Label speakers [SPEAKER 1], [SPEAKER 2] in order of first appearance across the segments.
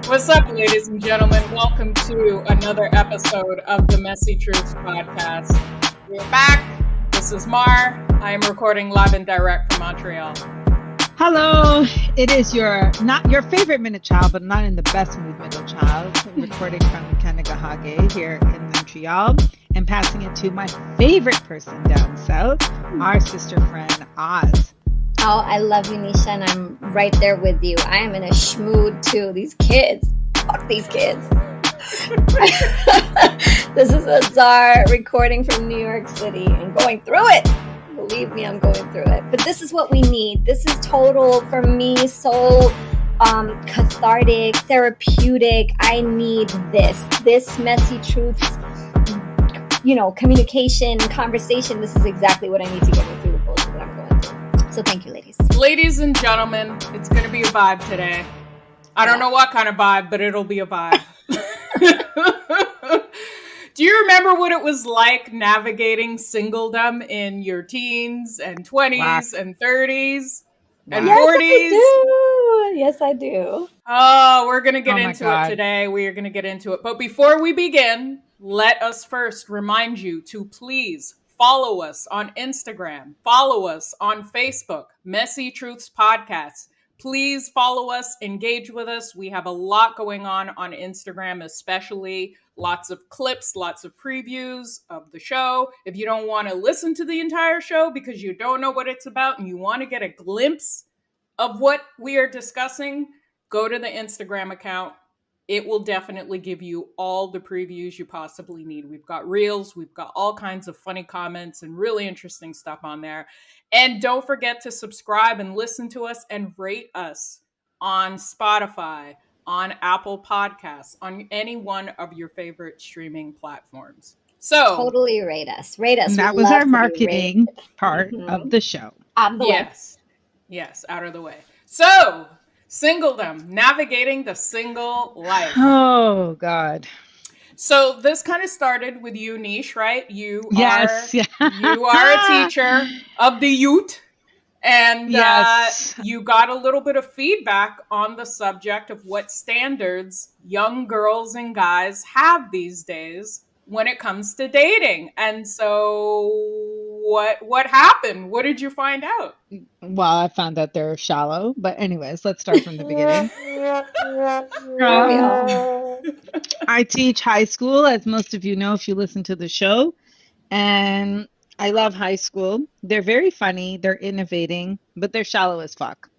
[SPEAKER 1] What's up, ladies and gentlemen? Welcome to another episode of the Messy Truths podcast. We're back. This is Mar. I am recording live and direct from Montreal.
[SPEAKER 2] Hello. It is not your favorite middle child, but not in the best mood middle child. I'm recording from Kanagahage here in Montreal and passing it to my favorite person down south, our sister friend Oz.
[SPEAKER 3] Oh, I love you, Nesha, and I'm right there with you. I am in a schmood too. These kids. Fuck these kids. This is Azar recording from New York City and going through it. Believe me, I'm going through it. But this is what we need. This is total, for me, so cathartic, therapeutic. I need this messy truths, communication, conversation. This is exactly what I need to get me through the bullshit that I'm going through. So thank you, ladies.
[SPEAKER 1] Ladies and gentlemen, it's going to be a vibe today. I don't know what kind of vibe, but it'll be a vibe. Do you remember what it was like navigating singledom in your teens and 20s and 30s and 40s?
[SPEAKER 3] Yes, I do.
[SPEAKER 1] Oh, we're going to get into it today. We are going to get into it. But before we begin, let us first remind you to please follow us on Instagram. Follow us on Facebook, Messy Truths Podcast. Please follow us, engage with us. We have a lot going on Instagram, especially lots of clips, lots of previews of the show. If you don't want to listen to the entire show because you don't know what it's about and you want to get a glimpse of what we are discussing, go to the Instagram account. It will definitely give you all the previews you possibly need. We've got reels, we've got all kinds of funny comments and really interesting stuff on there. And don't forget to subscribe and listen to us and rate us on Spotify, on Apple Podcasts, on any one of your favorite streaming platforms. So
[SPEAKER 3] totally rate us. Rate us.
[SPEAKER 2] And that was our marketing part of the show.
[SPEAKER 3] Out of the way.
[SPEAKER 1] Yes, out of the way. So singledom, navigating the single life.
[SPEAKER 2] Oh, God.
[SPEAKER 1] So this kind of started with you, Nish, right? You are a teacher of the youth. And you got a little bit of feedback on the subject of what standards young girls and guys have these days when it comes to dating. And so what happened? What did you find out?
[SPEAKER 2] Well, I found out they're shallow. But anyways, let's start from the beginning. I teach high school, as most of you know if you listen to the show. And I love high school. They're very funny. They're innovating, but they're shallow as fuck.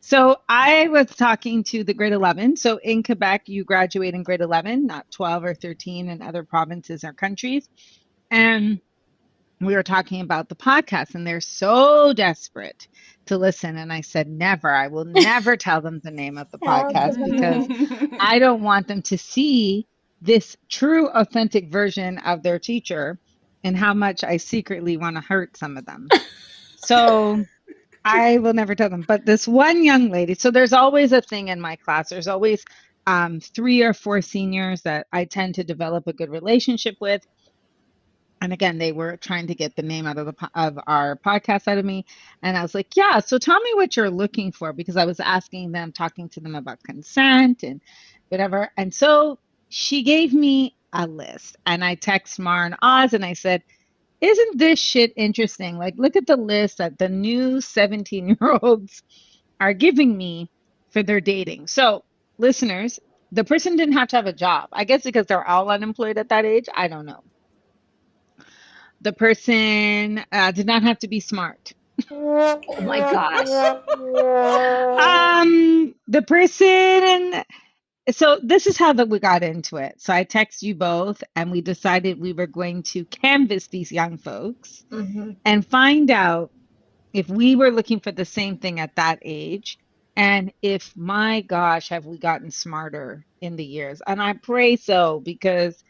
[SPEAKER 2] So I was talking to the grade 11. So in Quebec, you graduate in grade 11, not 12 or 13 in other provinces or countries. And we were talking about the podcast, and they're so desperate to listen. And I said, never. I will never tell them the name of the podcast because I don't want them to see this true, authentic version of their teacher and how much I secretly want to hurt some of them. So I will never tell them. But this one young lady, so there's always a thing in my class. There's always 3 or 4 seniors that I tend to develop a good relationship with. And again, they were trying to get the name out of our podcast out of me. And I was like, yeah, so tell me what you're looking for, because I was asking them, talking to them about consent and whatever. And so she gave me a list, and I text Mar and Oz and I said, isn't this shit interesting? Like, look at the list that the new 17-year-olds are giving me for their dating. So listeners, the person didn't have to have a job. I guess because they're all unemployed at that age. I don't know. The person did not have to be smart.
[SPEAKER 3] Oh my gosh.
[SPEAKER 2] The person, so this is how we got into it. So I text you both, and we decided we were going to canvas these young folks and find out if we were looking for the same thing at that age, and if, my gosh, have we gotten smarter in the years. And I pray so, because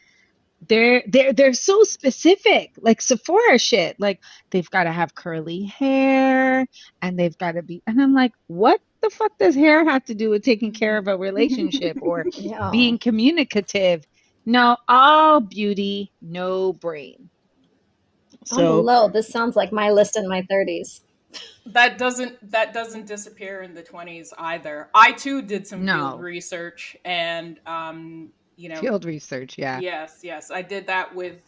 [SPEAKER 2] they're so specific, like Sephora shit. Like, they've got to have curly hair, and they've got to be, and I'm like, what the fuck does hair have to do with taking care of a relationship or being communicative? No, all beauty, no brain.
[SPEAKER 3] So, on the low, this sounds like my list in my 30s.
[SPEAKER 1] That doesn't disappear in the 20s either. I too did some field
[SPEAKER 2] No.
[SPEAKER 1] research, and
[SPEAKER 2] Field research, yeah.
[SPEAKER 1] yes, I did that with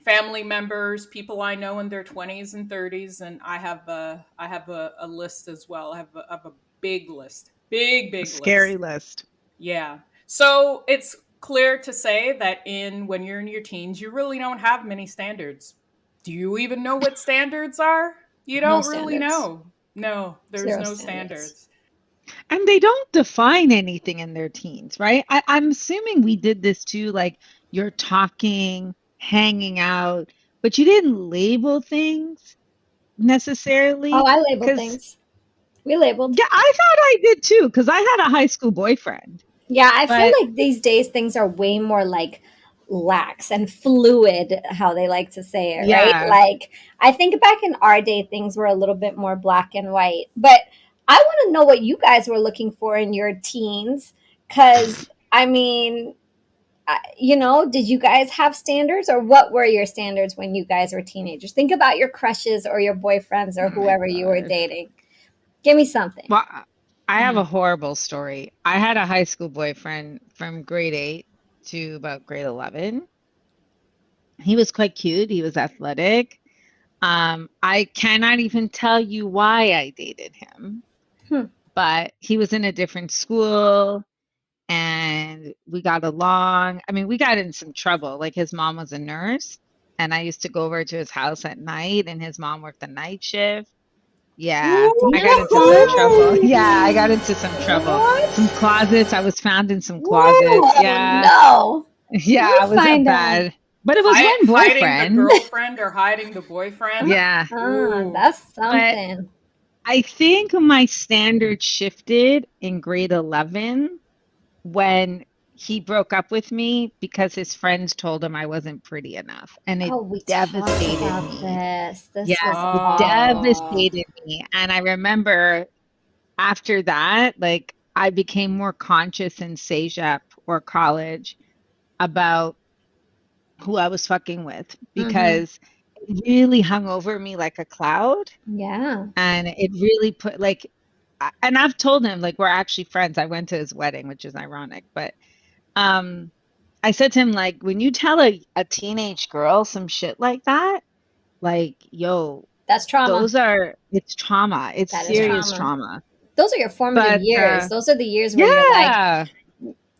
[SPEAKER 1] family members, people I know in their 20s and 30s, and I have a list as well. I have a big list,
[SPEAKER 2] A
[SPEAKER 1] big
[SPEAKER 2] scary
[SPEAKER 1] list.
[SPEAKER 2] list.
[SPEAKER 1] Yeah. So it's clear to say that when you're in your teens, you really don't have many standards. Do you even know what standards are? You
[SPEAKER 3] No
[SPEAKER 1] don't really
[SPEAKER 3] standards.
[SPEAKER 1] know. No, there's
[SPEAKER 3] Zero
[SPEAKER 1] no
[SPEAKER 3] standards.
[SPEAKER 1] standards.
[SPEAKER 2] And they don't define anything in their teens, right? I'm assuming we did this too, like you're talking, hanging out, but you didn't label things
[SPEAKER 3] Oh,
[SPEAKER 2] necessarily.
[SPEAKER 3] I labeled
[SPEAKER 2] Because,
[SPEAKER 3] things. We labeled.
[SPEAKER 2] yeah, I thought I did too, because I had a high school boyfriend.
[SPEAKER 3] Yeah, I feel
[SPEAKER 2] But
[SPEAKER 3] like these days things are way more like lax and fluid, how they like to say it, right?
[SPEAKER 2] yeah,
[SPEAKER 3] Like, I think back in our day, things were a little bit more black and white. But I want to know what you guys were looking for in your teens. Because, I mean, did you guys have standards or what were your standards when you guys were teenagers? Think about your crushes or your boyfriends or
[SPEAKER 2] oh my
[SPEAKER 3] whoever you were
[SPEAKER 2] God.
[SPEAKER 3] dating. Give me something.
[SPEAKER 2] Well, I have a
[SPEAKER 1] Hmm.
[SPEAKER 2] horrible story. I had a high school boyfriend from grade 8 to about grade 11. He was quite cute. He was athletic. I cannot even tell you why I dated him,
[SPEAKER 3] Hmm.
[SPEAKER 2] but he was in a different school and we got along. I mean, we got in some trouble. Like his mom was a nurse, and I used to go over to his house at night, and his mom worked the night shift. Yeah, I got into some trouble.
[SPEAKER 3] What?
[SPEAKER 2] Yeah, I got into some trouble. Some
[SPEAKER 3] What?
[SPEAKER 2] closets. I was found in some closets.
[SPEAKER 3] Whoa,
[SPEAKER 2] Yeah,
[SPEAKER 3] no.
[SPEAKER 2] yeah,
[SPEAKER 3] Let me
[SPEAKER 2] I was a
[SPEAKER 3] find out.
[SPEAKER 2] bad, but it was one
[SPEAKER 1] Hiding the
[SPEAKER 2] boyfriend.
[SPEAKER 1] girlfriend or hiding the boyfriend?
[SPEAKER 2] Yeah,
[SPEAKER 1] Ooh.
[SPEAKER 3] That's
[SPEAKER 2] but
[SPEAKER 3] something.
[SPEAKER 2] I think my standards shifted in grade 11 when he broke up with me because his friends told him I wasn't pretty enough. And it
[SPEAKER 3] Oh, we talked
[SPEAKER 2] devastated
[SPEAKER 3] about
[SPEAKER 2] me.
[SPEAKER 3] this.
[SPEAKER 2] Yeah,
[SPEAKER 3] This was
[SPEAKER 2] it
[SPEAKER 3] awful.
[SPEAKER 1] Oh.
[SPEAKER 2] devastated me. And I remember after that, like I became more conscious in CEGEP or college about who I was fucking with
[SPEAKER 3] Mm-hmm.
[SPEAKER 2] because it really hung over me like a cloud.
[SPEAKER 3] Yeah.
[SPEAKER 2] And it really put like, and I've told him like we're actually friends. I went to his wedding, which is ironic, but um I said to him like when you tell a teenage girl some shit like that, like yo,
[SPEAKER 3] That's trauma.
[SPEAKER 2] it's trauma. It's
[SPEAKER 3] That is
[SPEAKER 2] serious
[SPEAKER 3] trauma.
[SPEAKER 2] trauma.
[SPEAKER 3] Those are your formative
[SPEAKER 2] But
[SPEAKER 3] years. Those are the years where you're like,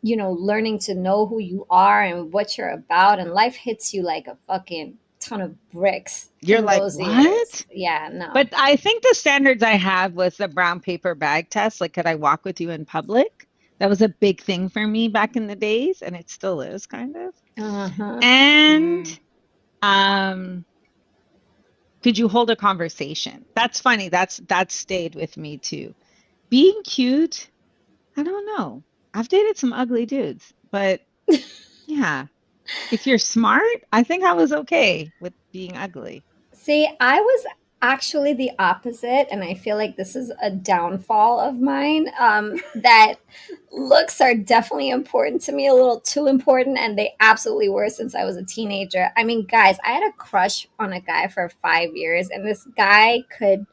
[SPEAKER 2] yeah,
[SPEAKER 3] learning to know who you are and what you're about. And life hits you like a fucking ton of bricks
[SPEAKER 2] you're
[SPEAKER 3] in
[SPEAKER 2] like,
[SPEAKER 3] those years.
[SPEAKER 2] what?
[SPEAKER 3] Yeah, no.
[SPEAKER 2] But I think the standards I had was the brown paper bag test. Like, could I walk with you in public? That was a big thing for me back in the days, and it still is kind of.
[SPEAKER 3] Uh-huh.
[SPEAKER 2] And
[SPEAKER 1] Hmm.
[SPEAKER 2] um, could you hold a conversation? That's funny. That stayed with me too. Being cute, I don't know. I've dated some ugly dudes, but yeah, if you're smart, I think I was okay with being ugly.
[SPEAKER 3] See, I was actually the opposite, and I feel like this is a downfall of mine. That looks are definitely important to me, a little too important, and they absolutely were since I was a teenager. I mean, guys, I had a crush on a guy for 5 years, and this guy could.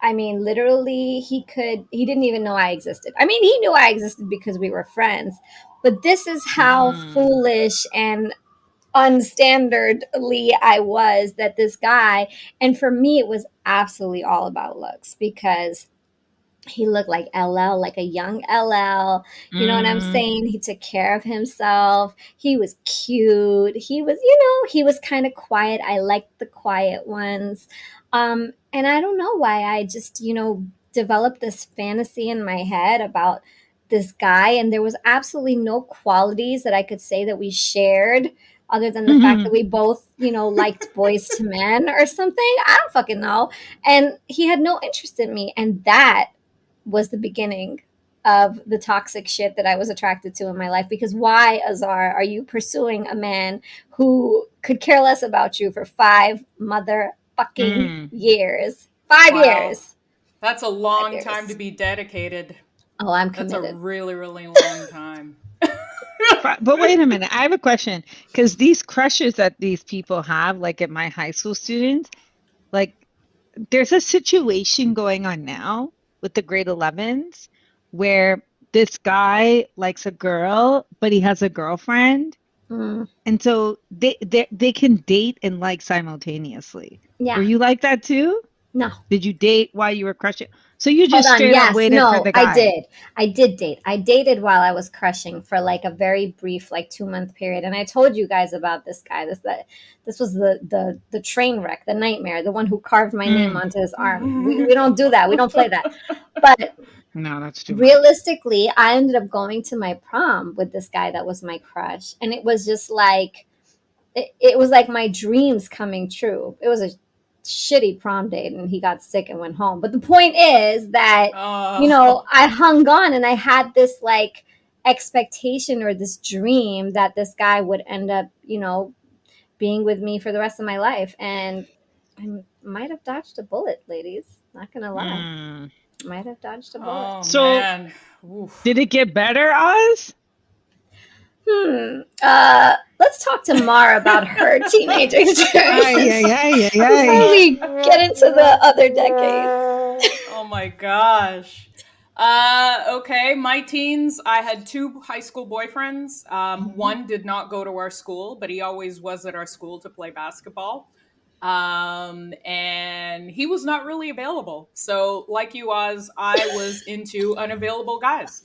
[SPEAKER 3] I mean, literally, he didn't even know I existed. I mean, he knew I existed because we were friends. But this is how
[SPEAKER 2] Mm.
[SPEAKER 3] foolish and unstandardly I was that this guy, and for me, it was absolutely all about looks because he looked like LL, like a young LL. You know what I'm
[SPEAKER 2] Mm.
[SPEAKER 3] saying? He took care of himself. He was cute. He was, he was kind of quiet. I liked the quiet ones. And I don't know why I just, developed this fantasy in my head about this guy. And there was absolutely no qualities that I could say that we shared other than the fact that we both, liked boys to men or something. I don't fucking know. And he had no interest in me. And that was the beginning of the toxic shit that I was attracted to in my life. Because why, Azar, are you pursuing a man who could care less about you for 5 motherfucking
[SPEAKER 2] Mm.
[SPEAKER 3] years? 5 years.
[SPEAKER 1] Wow. That's a
[SPEAKER 3] Five
[SPEAKER 1] long time to
[SPEAKER 3] years.
[SPEAKER 1] be dedicated.
[SPEAKER 3] Oh, I'm
[SPEAKER 1] That's a
[SPEAKER 3] committed.
[SPEAKER 1] really, really long time.
[SPEAKER 2] But wait a minute, I have a question because these crushes that these people have, like at my high school students, like there's a situation going on now with the grade 11s where this guy likes a girl, but he has a girlfriend. And so they can date and like simultaneously.
[SPEAKER 3] Yeah.
[SPEAKER 2] Were you like that too?
[SPEAKER 3] No.
[SPEAKER 2] Did you date while you were crushing? So you just
[SPEAKER 3] Hold on.
[SPEAKER 2] straight up
[SPEAKER 3] Yes.
[SPEAKER 2] waited for
[SPEAKER 3] No,
[SPEAKER 2] the guy.
[SPEAKER 3] I did. I did date. I dated while I was crushing for like a very brief, like 2-month period. And I told you guys about this guy. This was the train wreck, the nightmare, the one who carved my name onto his arm. We don't do that. We don't play that. But
[SPEAKER 2] No, that's too much.
[SPEAKER 3] realistically, I ended up going to my prom with this guy that was my crush. And it was just like, it was like my dreams coming true. It was a shitty prom date and he got sick and went home. But the point is that, I hung on and I had this like expectation or this dream that this guy would end up, being with me for the rest of my life. And I might have dodged a bullet, ladies. Not going to lie. Might have dodged a bullet.
[SPEAKER 1] So, man.
[SPEAKER 2] Did it get better, Oz?
[SPEAKER 3] Let's talk to Mara about her teenage experience. Before we get into the other decades.
[SPEAKER 1] Oh my gosh. Okay, my teens, I had 2 high school boyfriends. One did not go to our school, but he always was at our school to play basketball. And he was not really available. So like you, Oz, I was into unavailable guys.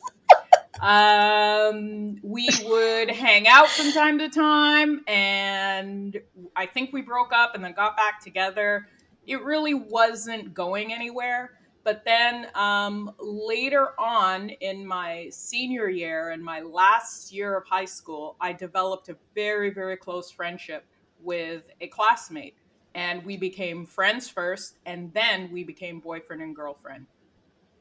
[SPEAKER 1] We would hang out from time to time, and I think we broke up and then got back together. It really wasn't going anywhere. But then later on in my senior year and my last year of high school, I developed a very, very close friendship with a classmate. And we became friends first, and then we became boyfriend and girlfriend.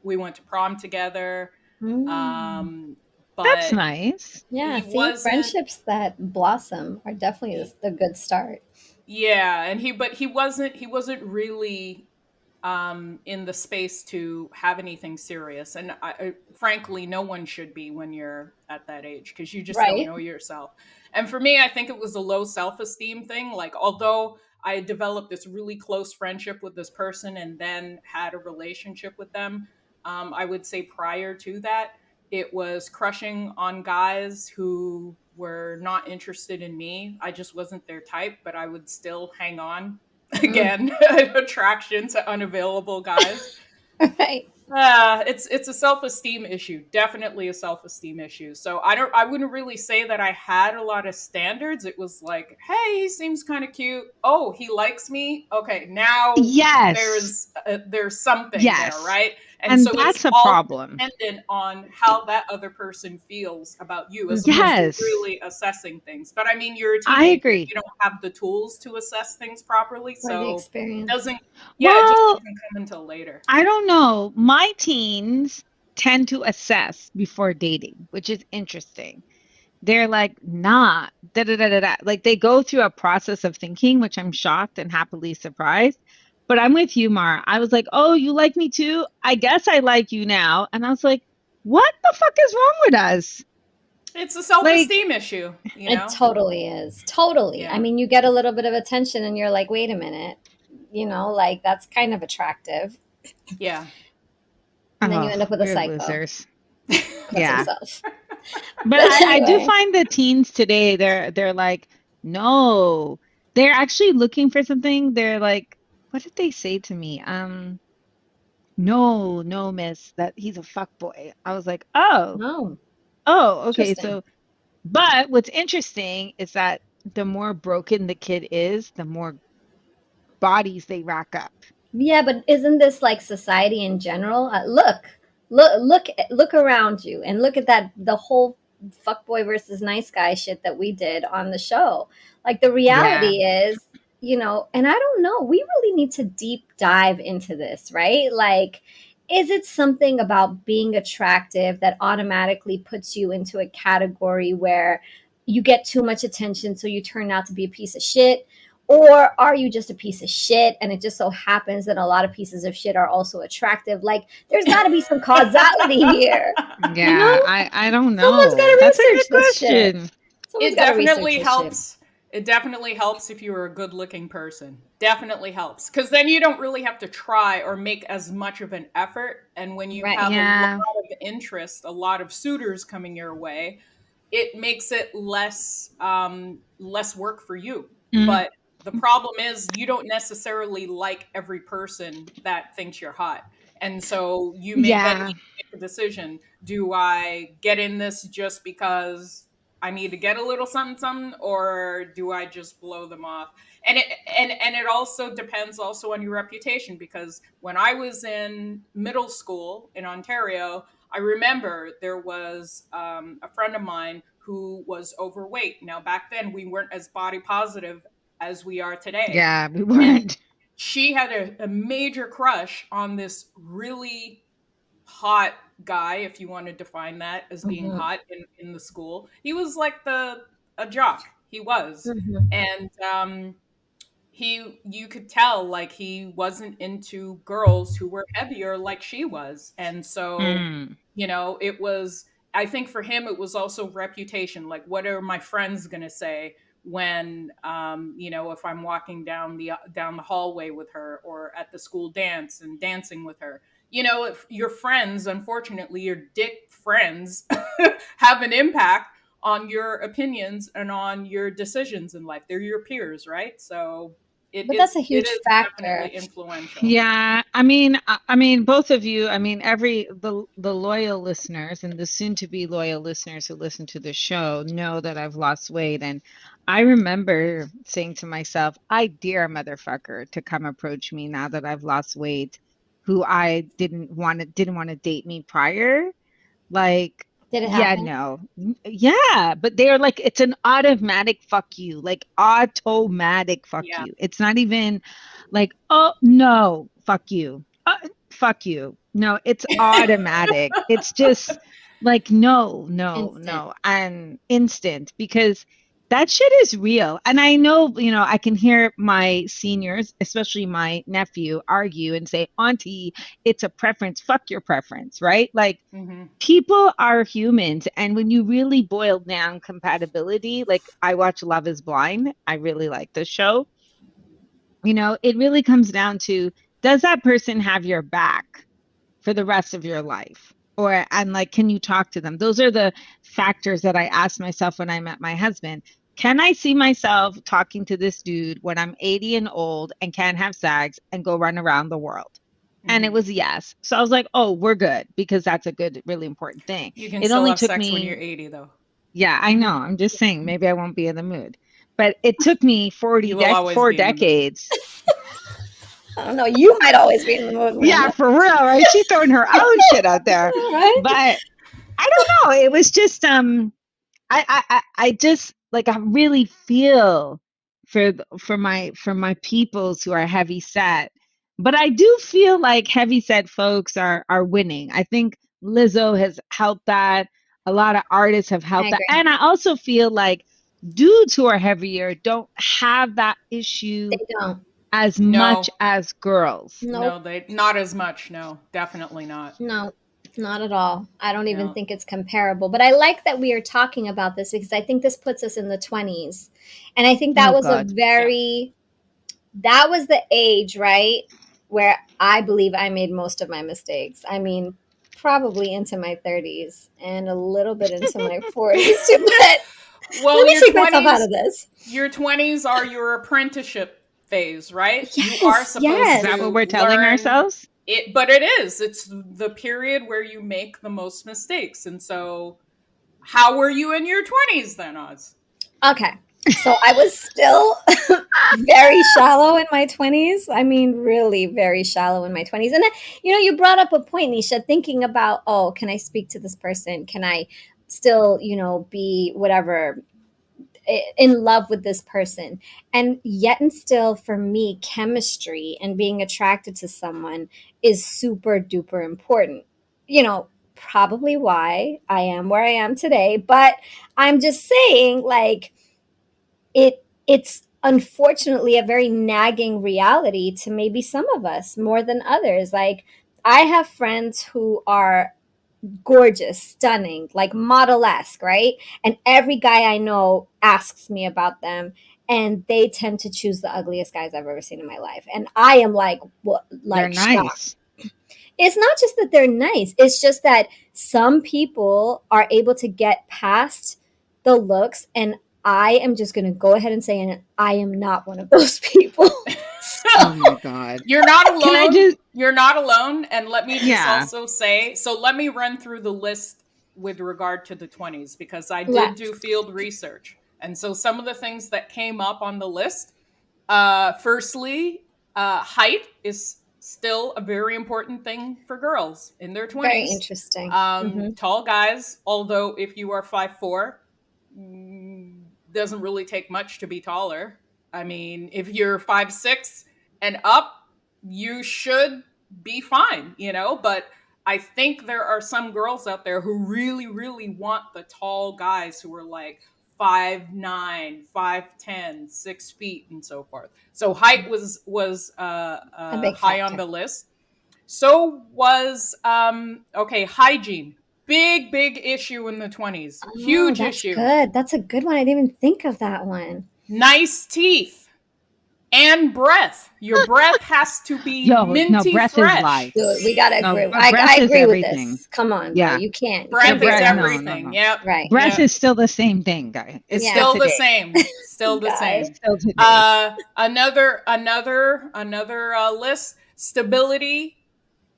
[SPEAKER 1] We went to prom together. But
[SPEAKER 2] that's nice.
[SPEAKER 3] Yeah, friendships that blossom are definitely a good start.
[SPEAKER 1] Yeah, and he wasn't really in the space to have anything serious. And frankly, no one should be when you're at that age, because you just don't know yourself. And for me, I think it was a low self-esteem thing. Like, although I developed this really close friendship with this person and then had a relationship with them, I would say prior to that, it was crushing on guys who were not interested in me. I just wasn't their type, but I would still hang on. Again, attraction to unavailable guys.
[SPEAKER 3] Right.
[SPEAKER 1] It's a self-esteem issue. Definitely a self-esteem issue. So I wouldn't really say that I had a lot of standards. It was like, hey, he seems kind of cute. Oh, he likes me. Okay, now there's something there, right?
[SPEAKER 2] And
[SPEAKER 1] so
[SPEAKER 2] that's
[SPEAKER 1] it's
[SPEAKER 2] a
[SPEAKER 1] all
[SPEAKER 2] problem.
[SPEAKER 1] dependent on how that other person feels about you, as opposed to really assessing things. But I mean, you're a teenager.
[SPEAKER 2] I agree.
[SPEAKER 1] You don't have the tools to assess things properly, so
[SPEAKER 3] the experience.
[SPEAKER 1] it just doesn't come until later.
[SPEAKER 2] I don't know. My teens tend to assess before dating, which is interesting. They're like, nah, like they go through a process of thinking, which I'm shocked and happily surprised. But I'm with you, Mar. I was like, oh, you like me too? I guess I like you now. And I was like, what the fuck is wrong with us?
[SPEAKER 1] It's a self-esteem issue. You know?
[SPEAKER 3] It totally is. Totally. Yeah. I mean, you get a little bit of attention and you're like, wait a minute. Like that's kind of attractive.
[SPEAKER 1] Yeah.
[SPEAKER 3] And then you end up with a psycho.
[SPEAKER 2] Losers. Yeah. But I do find the teens today, they're like, no. They're actually looking for something. They're like, what did they say to me? No, miss, that he's a fuckboy. I was like, oh, okay. So, but what's interesting is that the more broken the kid is, the more bodies they rack up.
[SPEAKER 3] Yeah, but isn't this like society in general? Look around you and look at the whole fuckboy versus nice guy shit that we did on the show. Like the reality is, and I don't know, we really need to deep dive into this, right? Like, is it something about being attractive that automatically puts you into a category where you get too much attention, so you turn out to be a piece of shit? Or are you just a piece of shit and it just so happens that a lot of pieces of shit are also attractive? Like, there's got to be some causality here.
[SPEAKER 2] Yeah, I don't know.
[SPEAKER 3] Someone's got to research this shit.
[SPEAKER 1] It definitely helps. It definitely helps if you're a good looking person. Definitely helps. Because then you don't really have to try or make as much of an effort. And when you
[SPEAKER 3] Right.
[SPEAKER 1] have a lot
[SPEAKER 2] Yeah.
[SPEAKER 1] of interest, a lot of suitors coming your way, it makes it less work for you.
[SPEAKER 2] Mm,
[SPEAKER 1] But the problem is you don't necessarily like every person that thinks you're hot. And so you then
[SPEAKER 2] yeah.
[SPEAKER 1] need to make a decision. Do I get in this just because I need to get a little something something, or do I just blow them off? And it also depends also on your reputation, because when I was in middle school in Ontario, I remember there was a friend of mine who was overweight. Now back then we weren't as body positive as we are today,
[SPEAKER 2] Yeah, we
[SPEAKER 1] and
[SPEAKER 2] weren't.
[SPEAKER 1] she had a major crush on this really hot guy, if you want to define that as being
[SPEAKER 3] Mm-hmm.
[SPEAKER 1] hot in the school. He was like a jock. He was.
[SPEAKER 3] Mm-hmm.
[SPEAKER 1] And you could tell like he wasn't into girls who were heavier like she was. And so,
[SPEAKER 2] Mm,
[SPEAKER 1] it was, I think for him it was also reputation. Like, what are my friends going to say when if I'm walking down the hallway with her, or at the school dance and dancing with her? If your friends, unfortunately your dick friends, have an impact on your opinions and on your decisions in life. They're your peers, right? So it
[SPEAKER 3] But that's
[SPEAKER 1] is
[SPEAKER 3] a
[SPEAKER 1] it
[SPEAKER 3] huge
[SPEAKER 1] is definitely
[SPEAKER 3] factor.
[SPEAKER 1] influential.
[SPEAKER 2] yeah. I mean, both of you. I mean, the loyal listeners and the soon to be loyal listeners who listen to the show know that I've lost weight, and I remember saying to myself, "I dare a motherfucker to come approach me now that I've lost weight, who I didn't want to date me prior." Like,
[SPEAKER 3] Did it
[SPEAKER 2] yeah,
[SPEAKER 3] happen?
[SPEAKER 2] no. Yeah, but they're like, it's an automatic fuck you, like automatic fuck
[SPEAKER 1] Yeah.
[SPEAKER 2] you. It's not even like, oh, no, fuck you. Fuck you. No, it's automatic. It's just like, no, no,
[SPEAKER 3] Instant.
[SPEAKER 2] no, and instant, because that shit is real. And I know, I can hear my seniors, especially my nephew, argue and say, Auntie, it's a preference. Fuck your preference, right? Like,
[SPEAKER 1] Hmm.
[SPEAKER 2] people are humans, and when you really boil down compatibility, like, I watch Love Is Blind, I really like this show. It really comes down to, does that person have your back for the rest of your life? And like, can you talk to them? Those are the factors that I asked myself when I met my husband. Can I see myself talking to this dude when I'm 80 and old and can't have sex and go run around the world? And it
[SPEAKER 1] Hmm.
[SPEAKER 2] was yes. So I was like, oh, we're good, because that's a good, really important thing.
[SPEAKER 1] You can
[SPEAKER 2] It
[SPEAKER 1] still
[SPEAKER 2] only
[SPEAKER 1] have
[SPEAKER 2] took
[SPEAKER 1] sex when you're
[SPEAKER 2] me,
[SPEAKER 1] 80, though.
[SPEAKER 2] yeah, I know. I'm just saying, maybe I won't be in the mood. But it took me
[SPEAKER 1] You will always
[SPEAKER 2] four
[SPEAKER 1] be in the mood.
[SPEAKER 2] decades.
[SPEAKER 3] I don't know. You might always be in the mood,
[SPEAKER 2] Yeah,
[SPEAKER 3] Miranda.
[SPEAKER 2] for real, right? She's throwing her own shit out there.
[SPEAKER 3] All right.
[SPEAKER 2] But I don't know. It was just I just like, I really feel for my peoples who are heavy set. But I do feel like heavy set folks are winning. I think Lizzo has helped that. A lot of artists have
[SPEAKER 3] I
[SPEAKER 2] helped that.
[SPEAKER 3] agree.
[SPEAKER 2] And I also feel like dudes who are heavier don't have that issue
[SPEAKER 3] They don't.
[SPEAKER 2] as much
[SPEAKER 1] No,
[SPEAKER 2] as girls.
[SPEAKER 3] Nope.
[SPEAKER 1] no, they not as much. No, definitely not.
[SPEAKER 3] No, not at all. I don't even
[SPEAKER 1] No.
[SPEAKER 3] think it's comparable. But I like that we are talking about this because I think this puts us in the 20s. And I think that
[SPEAKER 2] Oh
[SPEAKER 3] was
[SPEAKER 2] God.
[SPEAKER 1] Yeah.
[SPEAKER 3] that was the age, right? Where I believe I made most of my mistakes. I mean, probably into my 30s and a little bit into my 40s too. But let
[SPEAKER 1] Well,
[SPEAKER 3] me take myself out of this.
[SPEAKER 1] your 20s are your apprenticeship phase, right? You are
[SPEAKER 3] Yes,
[SPEAKER 2] Is
[SPEAKER 1] supposed
[SPEAKER 2] that
[SPEAKER 3] yes.
[SPEAKER 2] what
[SPEAKER 1] to
[SPEAKER 2] we're telling
[SPEAKER 1] learn
[SPEAKER 2] ourselves?
[SPEAKER 1] it, but it is. It's the period where you make the most mistakes. And so, how were you in your 20s then, Oz?
[SPEAKER 3] Okay. So I was still very shallow in my 20s. I mean, really very shallow in my 20s. And then, you brought up a point, Nisha, thinking about, oh, can I speak to this person? Can I still, be whatever, in love with this person? And yet and still, for me, chemistry and being attracted to someone is super duper important. Probably why I am where I am today. But I'm just saying, like, it's unfortunately a very nagging reality to maybe some of us more than others. Like, I have friends who are gorgeous, stunning, like model-esque, right? And every guy I know asks me about them. and they tend to choose the ugliest guys I've ever seen in my life. And I am like, what, like
[SPEAKER 2] They're nice.
[SPEAKER 3] shocked. It's not just that they're nice. It's just that some people are able to get past the looks, and I am just going to go ahead and say, and I am not one of those people.
[SPEAKER 2] Oh my God.
[SPEAKER 1] You're not alone.
[SPEAKER 2] Can I just...
[SPEAKER 1] You're not alone. And let me just also say, so let me run through the list with regard to the 20s, because I did do field research. And so some of the things that came up on the list, firstly, height is still a very important thing for girls in their 20s.
[SPEAKER 3] Very interesting.
[SPEAKER 1] Tall guys, although if you are 5'4", doesn't really take much to be taller. I mean, if you're 5'6" and up, you should be fine, you know? But I think there are some girls out there who really, really want the tall guys who are like 5'9", 5'10", 6 feet, and so forth. So height was high on the list. So was hygiene. Big issue in the 20s. Huge issue.
[SPEAKER 3] Good. That's a good one. I didn't even think of that one.
[SPEAKER 1] Nice teeth and breath. Your breath has to be minty
[SPEAKER 2] breath
[SPEAKER 1] fresh.
[SPEAKER 2] Is life.
[SPEAKER 3] Dude, we gotta agree. I agree with this. Come on, bro. You can't.
[SPEAKER 1] Breath is everything. No. Yep.
[SPEAKER 3] Right.
[SPEAKER 2] Breath is still the same thing, guys.
[SPEAKER 1] It's still the same. Still the same. Another list. Stability.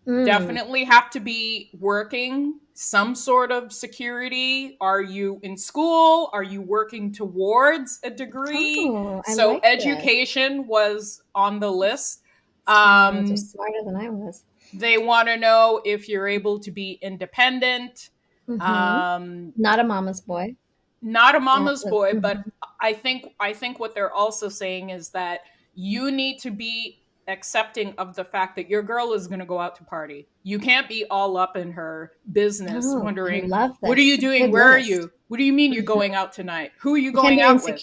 [SPEAKER 1] Definitely have to be working some sort of security. Are you in school? Are you working towards a degree? So like education was on the list.
[SPEAKER 3] They're smarter than I was.
[SPEAKER 1] They want to know if you're able to be independent.
[SPEAKER 3] Not a mama's boy.
[SPEAKER 1] Not a mama's boy, but I think what they're also saying is that you need to be accepting of the fact that your girl is going to go out to party. You can't be all up in her business, wondering, what are you doing? Where are you? What do you mean you're going out tonight? Who are you going out with?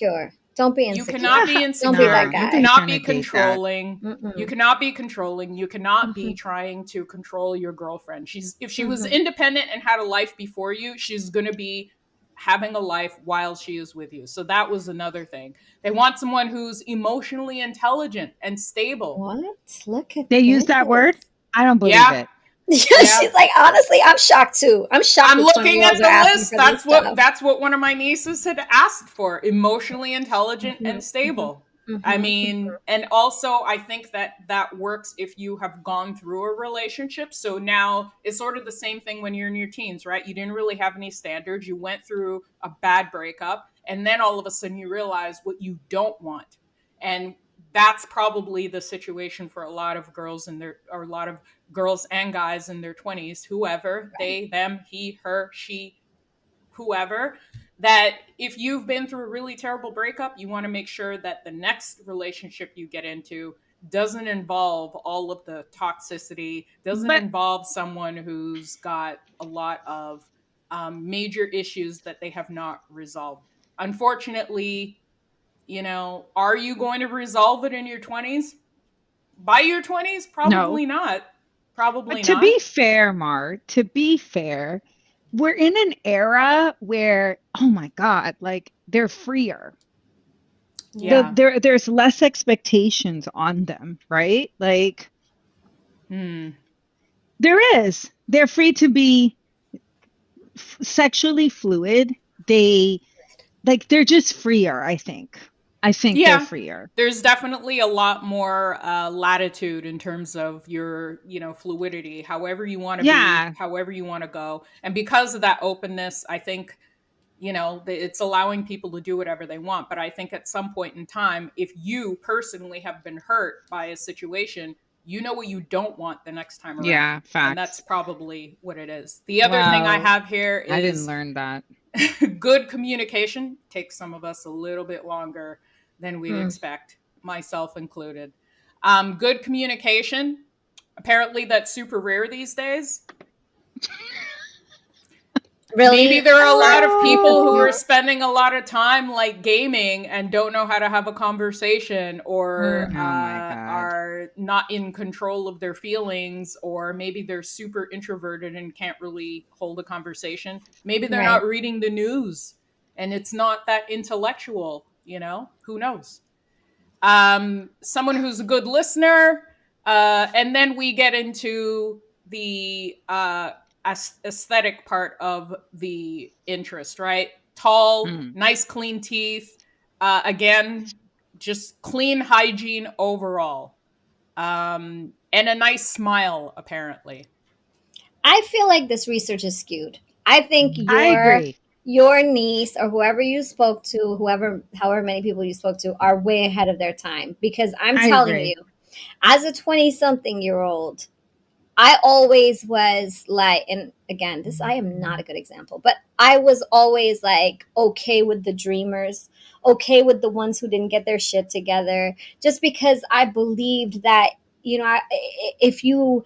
[SPEAKER 3] Don't be insecure.
[SPEAKER 1] You cannot be insecure.
[SPEAKER 3] Don't be that guy.
[SPEAKER 1] You cannot be controlling. You cannot be controlling. You cannot be trying to control your girlfriend. If she was independent and had a life before you, she's going to be having a life while she is with you. So that was another thing. They want someone who's emotionally intelligent and stable.
[SPEAKER 3] What? Look at
[SPEAKER 2] They use that word? I don't believe it.
[SPEAKER 3] She's like, honestly, I'm shocked too. I'm shocked.
[SPEAKER 1] I'm looking at the list. That's what one of my nieces had asked for. Emotionally intelligent and stable. I mean, and also I think that works if you have gone through a relationship. So now it's sort of the same thing when you're in your teens, right? You didn't really have any standards. You went through a bad breakup, and then all of a sudden you realize what you don't want. And that's probably the situation for a lot of girls or a lot of girls and guys in their 20s, whoever, they, them, he, her, she, whoever, that if you've been through a really terrible breakup, you want to make sure that the next relationship you get into doesn't involve all of the toxicity, doesn't involve someone who's got a lot of major issues that they have not resolved. Unfortunately, are you going to resolve it in your 20s? By your 20s? Probably not. Probably not.
[SPEAKER 2] To be fair, Mar, we're in an era where, oh my God, like they're freer. Yeah. There's less expectations on them, right? Like, there is. They're free to be sexually fluid. They're just freer, I think. They're freer.
[SPEAKER 1] There's definitely a lot more latitude in terms of your, fluidity, however you want to be, however you want to go. And because of that openness, I think, it's allowing people to do whatever they want. But I think at some point in time, if you personally have been hurt by a situation, you know what you don't want the next time around.
[SPEAKER 2] Yeah, facts.
[SPEAKER 1] And that's probably what it is. The other thing I have here is...
[SPEAKER 2] I didn't learn that.
[SPEAKER 1] Good communication takes some of us a little bit longer than we'd expect, myself included. Good communication, apparently that's super rare these days.
[SPEAKER 3] Really?
[SPEAKER 1] Maybe there are a lot of people who are spending a lot of time like gaming and don't know how to have a conversation, or are not in control of their feelings, or maybe they're super introverted and can't really hold a conversation. Maybe they're not reading the news and it's not that intellectual. Who knows? Someone who's a good listener. And then we get into the aesthetic part of the interest, right? Tall, nice, clean teeth. Again, just clean hygiene overall. And a nice smile, apparently.
[SPEAKER 3] I feel like this research is skewed. I think
[SPEAKER 2] I agree.
[SPEAKER 3] your niece or whoever you spoke to, however many people you spoke to, are way ahead of their time. Because I'm telling you, as a 20-something-year-old, I always was like, and again, I am not a good example, but I was always like okay with the dreamers, okay with the ones who didn't get their shit together, just because I believed that, if you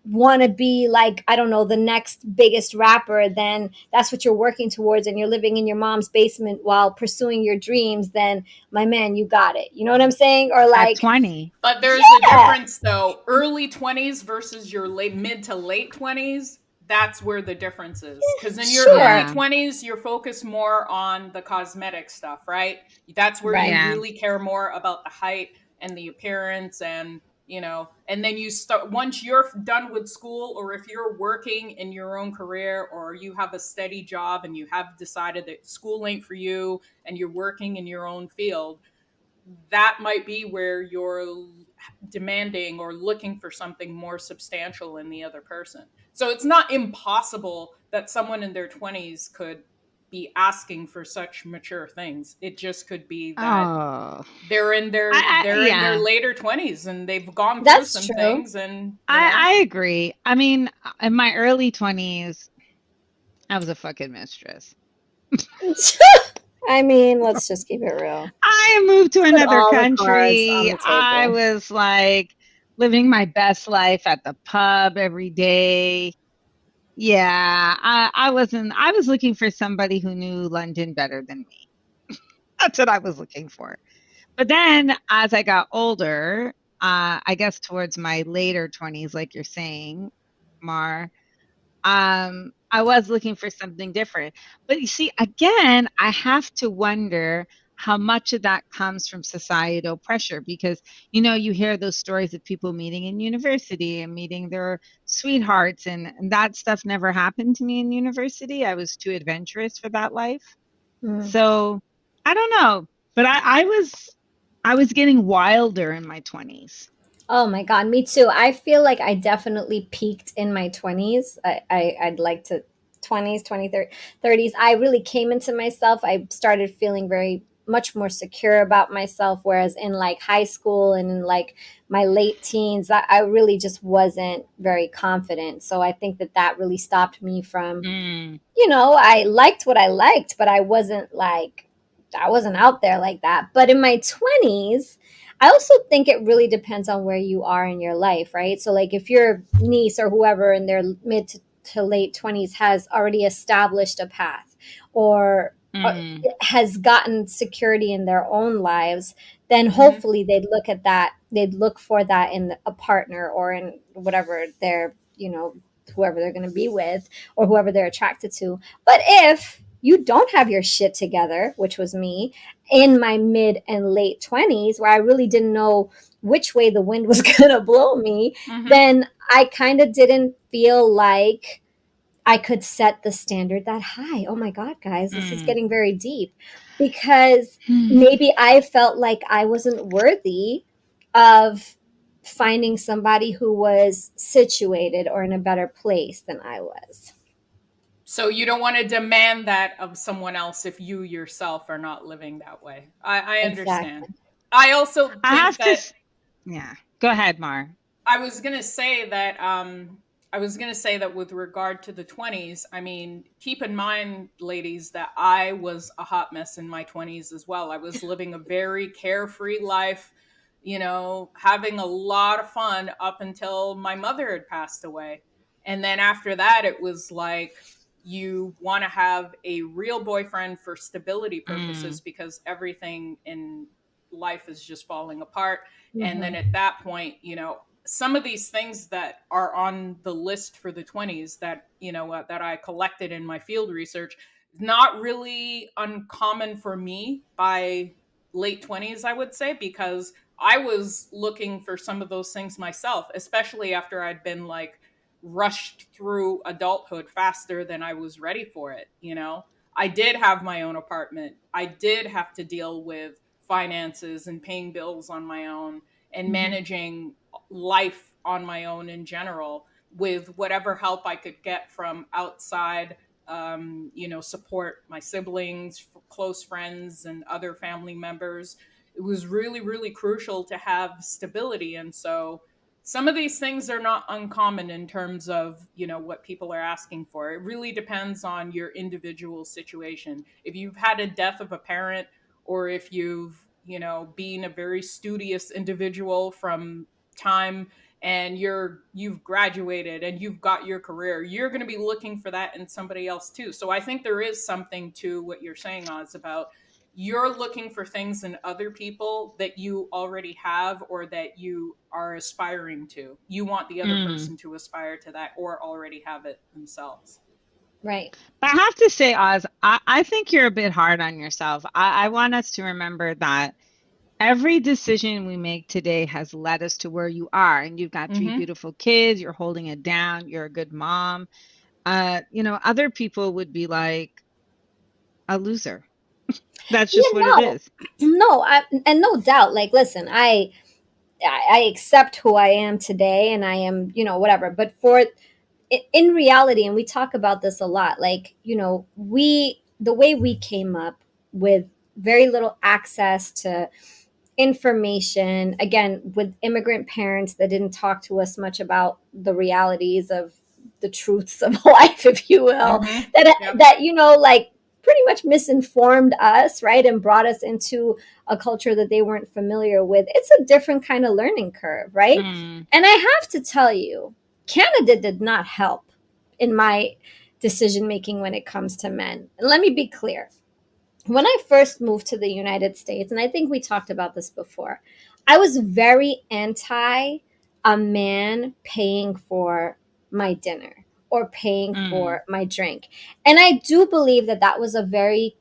[SPEAKER 3] want to be like, I don't know, the next biggest rapper, then that's what you're working towards, and you're living in your mom's basement while pursuing your dreams, then my man, you got it. You know what I'm saying? Or like
[SPEAKER 2] at 20.
[SPEAKER 1] But there's a difference though. Early 20s versus your mid to late 20s. That's where the difference is. Because in your early 20s, you're focused more on the cosmetic stuff, right? That's where you really care more about the height and the appearance, and and then you start, once you're done with school, or if you're working in your own career, or you have a steady job and you have decided that school ain't for you and you're working in your own field, that might be where you're demanding or looking for something more substantial in the other person. So it's not impossible that someone in their 20s could be asking for such mature things. It just could be that they're in their in their later 20s and they've gone through some things. And
[SPEAKER 2] I agree. I mean, in my early 20s, I was a fucking mistress.
[SPEAKER 3] I mean, let's just keep it real.
[SPEAKER 2] I moved to another country. I was like living my best life at the pub every day. Yeah, I was looking for somebody who knew London better than me. That's what I was looking for. But then as I got older, I guess towards my later 20s, like you're saying, Mar, I was looking for something different. But you see, again, I have to wonder how much of that comes from societal pressure, because you hear those stories of people meeting in university and meeting their sweethearts, and that stuff never happened to me in university. I was too adventurous for that life. So I don't know, but I was getting wilder in my 20s.
[SPEAKER 3] Oh my God, me too. I feel like I definitely peaked in my 20s. I'd like to 20s, 30s. I really came into myself. I started feeling very much more secure about myself. Whereas in like high school and in like my late teens, I really just wasn't very confident. So I think that really stopped me from, I liked what I liked, but I wasn't out there like that. But in my 20s, I also think it really depends on where you are in your life, right? So, like, if your niece or whoever in their mid to late 20s has already established a path, or has gotten security in their own lives, then hopefully they'd look at that. They'd look for that in a partner or in whatever they're, whoever they're going to be with or whoever they're attracted to. But if you don't have your shit together, which was me in my mid and late 20s, where I really didn't know which way the wind was going to blow me, then I kind of didn't feel like I could set the standard that high. Oh my God, guys, this is getting very deep, because maybe I felt like I wasn't worthy of finding somebody who was situated or in a better place than I was.
[SPEAKER 1] So you don't want to demand that of someone else if you yourself are not living that way. I understand. Exactly. I also think that.
[SPEAKER 2] Yeah. Go ahead, Mar.
[SPEAKER 1] I was gonna say that. With regard to the 20s, I mean, keep in mind, ladies, that I was a hot mess in my 20s as well. I was living a very carefree life, having a lot of fun up until my mother had passed away. And then after that, it was like, you want to have a real boyfriend for stability purposes because everything in life is just falling apart. And then at that point, some of these things that are on the list for the 20s that, that I collected in my field research, not really uncommon for me by late 20s, I would say, because I was looking for some of those things myself, especially after I'd been like rushed through adulthood faster than I was ready for it, you know? I did have my own apartment. I did have to deal with finances and paying bills on my own and managing life on my own in general with whatever help I could get from outside, support my siblings, close friends, and other family members. It was really, really crucial to have stability. And so some of these things are not uncommon in terms of, what people are asking for. It really depends on your individual situation. If you've had a death of a parent, or if you've, been a very studious individual from time, and you've graduated and you've got your career, you're going to be looking for that in somebody else too. So I think there is something to what you're saying, Oz, about you're looking for things in other people that you already have or that you are aspiring to. You want the other person to aspire to that or already have it themselves.
[SPEAKER 3] Right.
[SPEAKER 2] But I have to say, Oz, I think you're a bit hard on yourself. I want us to remember that every decision we make today has led us to where you are. And you've got three beautiful kids, you're holding it down, you're a good mom. Other people would be like a loser. That's just what it is.
[SPEAKER 3] And no doubt, like, listen, I accept who I am today, and I am, whatever. But in reality, and we talk about this a lot, like, the way we came up with very little access to information, again, with immigrant parents that didn't talk to us much about the realities of the truths of life, if you will, that like pretty much misinformed us, right, and brought us into a culture that they weren't familiar with. It's a different kind of learning curve, right? And I have to tell you, Canada did not help in my decision making when it comes to men. And let me be clear. When I first moved to the United States, and I think we talked about this before, I was very anti a man paying for my dinner or paying for my drink. And I do believe that that was a very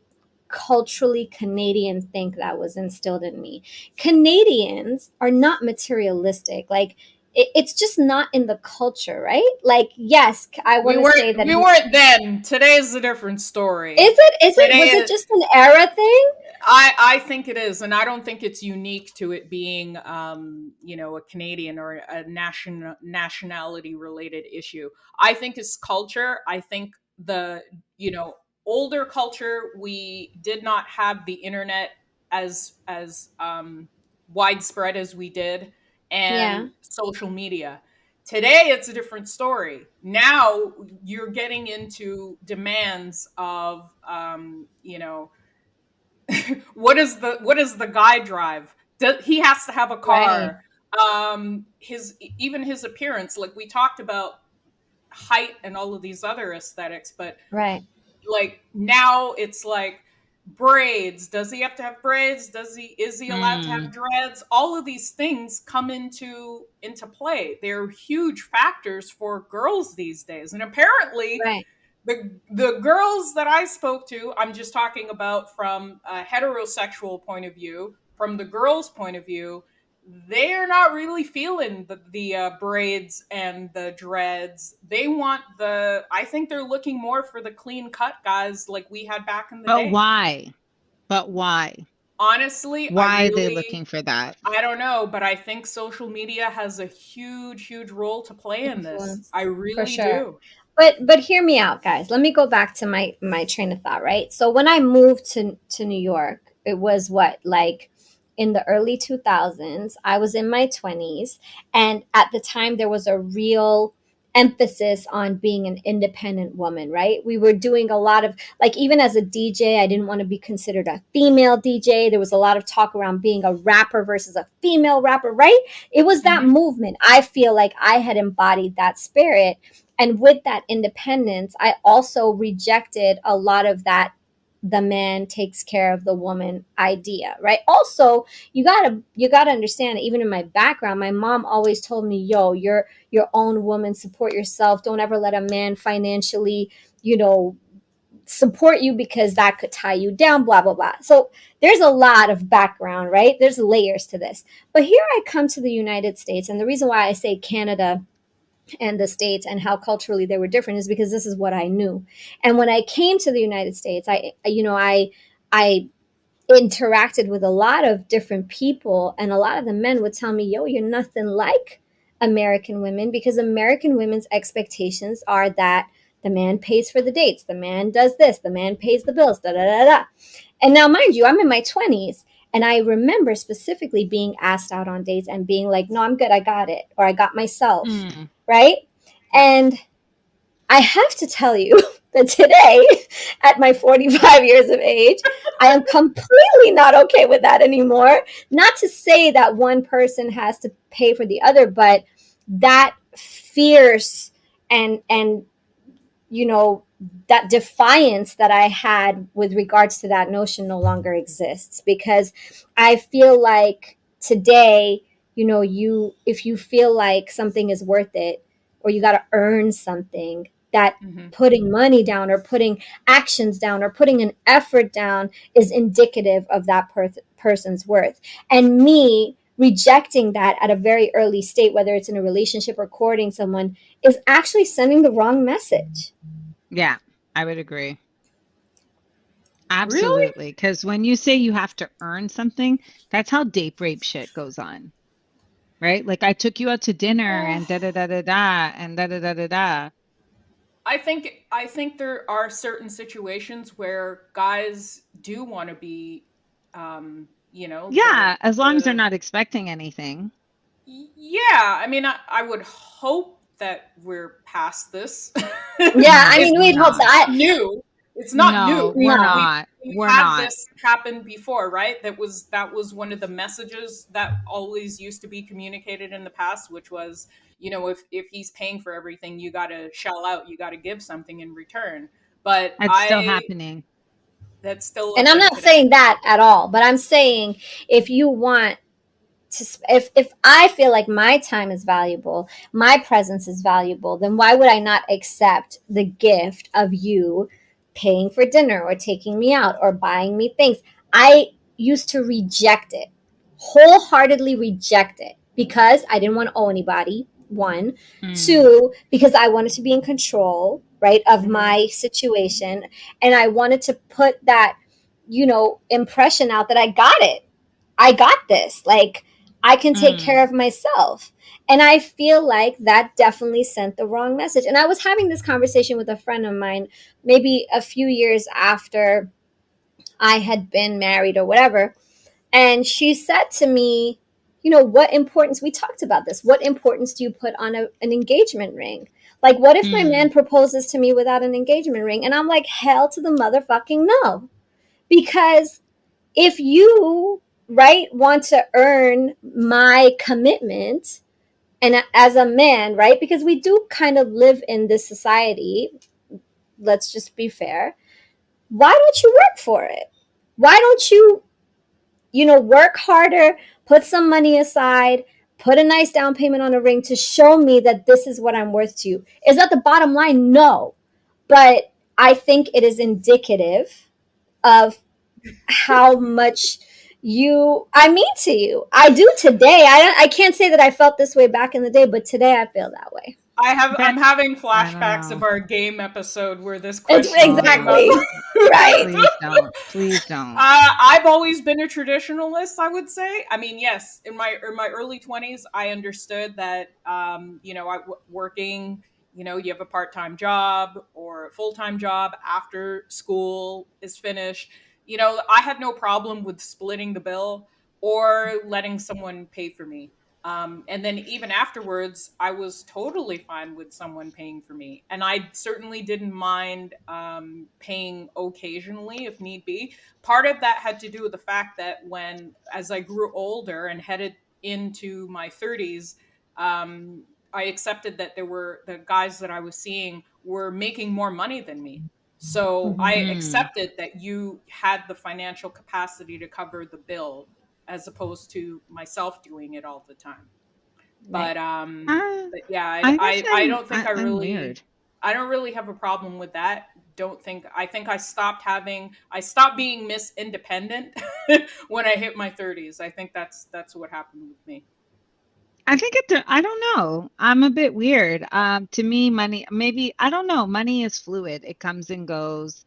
[SPEAKER 3] culturally Canadian thing that was instilled in me. Canadians are not materialistic. Like, it's just not in the culture, right? Like, yes, I want to say that
[SPEAKER 1] we weren't then. Today's a different story.
[SPEAKER 3] Was it just an era thing?
[SPEAKER 1] I think it is, and I don't think it's unique to it being, a Canadian or a nationality related issue. I think it's culture. I think the, older culture, we did not have the internet as widespread as we did, and social media. Today, it's a different story. Now you're getting into demands of, what is the guy drive? He has to have a car. Right. His appearance, like we talked about height and all of these other aesthetics, but
[SPEAKER 3] right,
[SPEAKER 1] like now it's like braids. Does he have to have braids? Is he allowed to have dreads? All of these things come into play. They're huge factors for girls these days, and apparently.
[SPEAKER 3] Right.
[SPEAKER 1] The girls that I spoke to, I'm just talking about from a heterosexual point of view, from the girls' point of view, they're not really feeling the braids and the dreads. They want I think they're looking more for the clean cut guys like we had back in the day.
[SPEAKER 2] But why?
[SPEAKER 1] Honestly,
[SPEAKER 2] why are they looking for that?
[SPEAKER 1] I don't know, but I think social media has a huge, huge role to play in this. I really do.
[SPEAKER 3] But hear me out, guys. Let me go back to my train of thought, right? So when I moved to New York, it was like in the early 2000s. I was in my 20s, and at the time there was a real emphasis on being an independent woman, right? We were doing a lot of, like, even as a DJ, I didn't want to be considered a female DJ. There was a lot of talk around being a rapper versus a female rapper, right? It was that movement. I feel like I had embodied that spirit. And with that independence, I also rejected a lot of that the man takes care of the woman idea, right? Also, you gotta understand, even in my background, my mom always told me, yo, you're your own woman, support yourself. Don't ever let a man financially, support you because that could tie you down, blah, blah, blah. So there's a lot of background, right? There's layers to this. But here I come to the United States, and the reason why I say Canada and the States and how culturally they were different is because this is what I knew. And when I came to the United States, I interacted with a lot of different people, and a lot of the men would tell me, yo, you're nothing like American women, because American women's expectations are that the man pays for the dates, the man does this, the man pays the bills, da da da da. And now, mind you, I'm in my 20s, and I remember specifically being asked out on dates and being like, no, I'm good, I got it, or I got myself, right?
[SPEAKER 1] Yeah.
[SPEAKER 3] And I have to tell you that today, at my 45 years of age, I am completely not okay with that anymore. Not to say that one person has to pay for the other, but that fierce and you know, that defiance that I had with regards to that notion no longer exists, because I feel like today, you know, if you feel like something is worth it, or you got to earn something, that putting money down or putting actions down or putting an effort down is indicative of that person's worth. And me rejecting that at a very early state, whether it's in a relationship or courting someone, is actually sending the wrong message.
[SPEAKER 2] Yeah, I would agree.
[SPEAKER 1] Really?
[SPEAKER 2] Absolutely. Because when you say you have to earn something, that's how date rape shit goes on. Right? Like, I took you out to dinner and da da da da da and da da da da da.
[SPEAKER 1] I think there are certain situations where guys do want to be, you know,
[SPEAKER 2] Yeah, as long as they're not expecting anything.
[SPEAKER 1] yeah. I mean, I would hope that we're past this.
[SPEAKER 3] Yeah, I mean, we'd hope that.
[SPEAKER 1] New. It's not
[SPEAKER 2] No,
[SPEAKER 1] new.
[SPEAKER 2] we're not.
[SPEAKER 1] We've
[SPEAKER 2] We're
[SPEAKER 1] had
[SPEAKER 2] not.
[SPEAKER 1] this happen before, right? That was one of the messages that always used to be communicated in the past, which was, you know, if he's paying for everything, you got to shell out, you got to give something in return. But
[SPEAKER 2] It's still happening.
[SPEAKER 1] that's still a
[SPEAKER 3] And I'm
[SPEAKER 1] thing
[SPEAKER 3] not
[SPEAKER 1] today.
[SPEAKER 3] saying that at all, but I'm saying if you want to, if I feel like my time is valuable, my presence is valuable, then why would I not accept the gift of you paying for dinner or taking me out or buying me things? I used to reject it, wholeheartedly reject it, because I didn't want to owe anybody. One, two, because I wanted to be in control, right, of my situation, and I wanted to put that, you know, impression out that I got it. I got this. Like, I can take care of myself. And I feel like that definitely sent the wrong message. And I was having this conversation with a friend of mine, maybe a few years after I had been married or whatever. And she said to me, you know, what importance, we talked about this, what importance do you put on an engagement ring? Like, what if my man proposes to me without an engagement ring? And I'm like, hell to the motherfucking no. Because if you, right, want to earn my commitment, and as a man, right, because we do kind of live in this society, let's just be fair, why don't you work for it? Why don't you, you know, work harder, put some money aside, put a nice down payment on a ring to show me that this is what I'm worth to you? Is that the bottom line? No. But I think it is indicative of how much I mean to you. I do today. I can't say that I felt this way back in the day, but today I feel that way.
[SPEAKER 1] I'm having flashbacks of our game episode where this
[SPEAKER 3] It's
[SPEAKER 1] question came up.
[SPEAKER 3] exactly right.
[SPEAKER 2] Please don't. Please don't.
[SPEAKER 1] I've always been a traditionalist, I would say. I mean, yes, in my early 20s, I understood that, you know, working, you know, you have a part-time job or a full-time job after school is finished. You know, I had no problem with splitting the bill or letting someone pay for me. And then even afterwards, I was totally fine with someone paying for me. And I certainly didn't mind paying occasionally if need be. Part of that had to do with the fact that as I grew older and headed into my 30s, I accepted that the guys that I was seeing were making more money than me. So I accepted that you had the financial capacity to cover the bill as opposed to myself doing it all the time. But
[SPEAKER 2] I
[SPEAKER 1] yeah,
[SPEAKER 2] guess
[SPEAKER 1] I don't think I
[SPEAKER 2] I'm
[SPEAKER 1] really
[SPEAKER 2] weird.
[SPEAKER 1] I don't really have a problem with that. I think I stopped being Miss Independent when I hit my 30s. I think that's what happened with me.
[SPEAKER 2] I think I don't know. I'm a bit weird. To me, money, maybe, I don't know. Money is fluid. It comes and goes.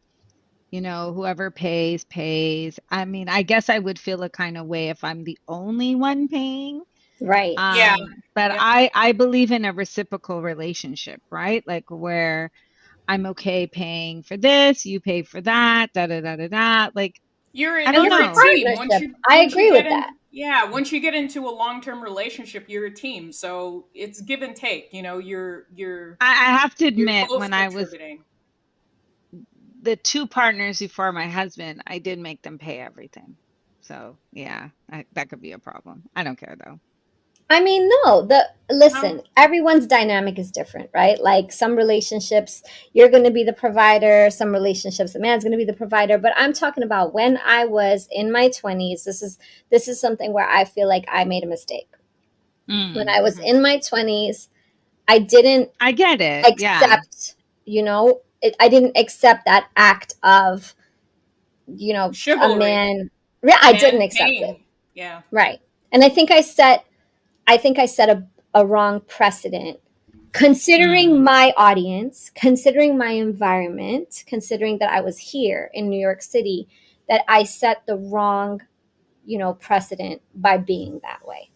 [SPEAKER 2] You know, whoever pays, pays. I mean, I guess I would feel a kind of way if I'm the only one paying.
[SPEAKER 3] Right.
[SPEAKER 1] Yeah.
[SPEAKER 2] But
[SPEAKER 1] Yeah.
[SPEAKER 2] I believe in a reciprocal relationship, right? Like where I'm okay paying for this, you pay for that, da da da da da. Like, I don't
[SPEAKER 3] It's a
[SPEAKER 1] you're a
[SPEAKER 2] know.
[SPEAKER 1] team.
[SPEAKER 3] partnership. I
[SPEAKER 1] Once you
[SPEAKER 3] agree
[SPEAKER 1] get
[SPEAKER 3] with
[SPEAKER 1] in
[SPEAKER 3] that.
[SPEAKER 1] yeah, once you get into a long-term relationship, you're a team. So it's give and take,
[SPEAKER 2] I have to
[SPEAKER 1] you're
[SPEAKER 2] admit,
[SPEAKER 1] both
[SPEAKER 2] when I was
[SPEAKER 1] contributing.
[SPEAKER 2] the two partners before my husband, I did make them pay everything. So yeah, that could be a problem. I don't care though.
[SPEAKER 3] I mean, no,
[SPEAKER 1] Um,
[SPEAKER 3] listen, everyone's dynamic is different, right? Like some relationships, you're going to be the provider, some relationships, the man's going to be the provider, but I'm talking about when I was in my 20s. This is something where I feel like I made a mistake. When I was
[SPEAKER 1] mhm.
[SPEAKER 3] in my 20s, I didn't
[SPEAKER 2] I get it. Yeah.
[SPEAKER 3] accept, I didn't accept that act of, a
[SPEAKER 1] Chivalry,
[SPEAKER 3] man. Yeah, I didn't
[SPEAKER 1] man
[SPEAKER 3] accept it.
[SPEAKER 1] paying. Yeah.
[SPEAKER 3] Right. And I think I set a wrong precedent considering
[SPEAKER 2] Mm.
[SPEAKER 3] my audience, considering my environment, considering that I was here in New York City, that I set the wrong, precedent by being that way.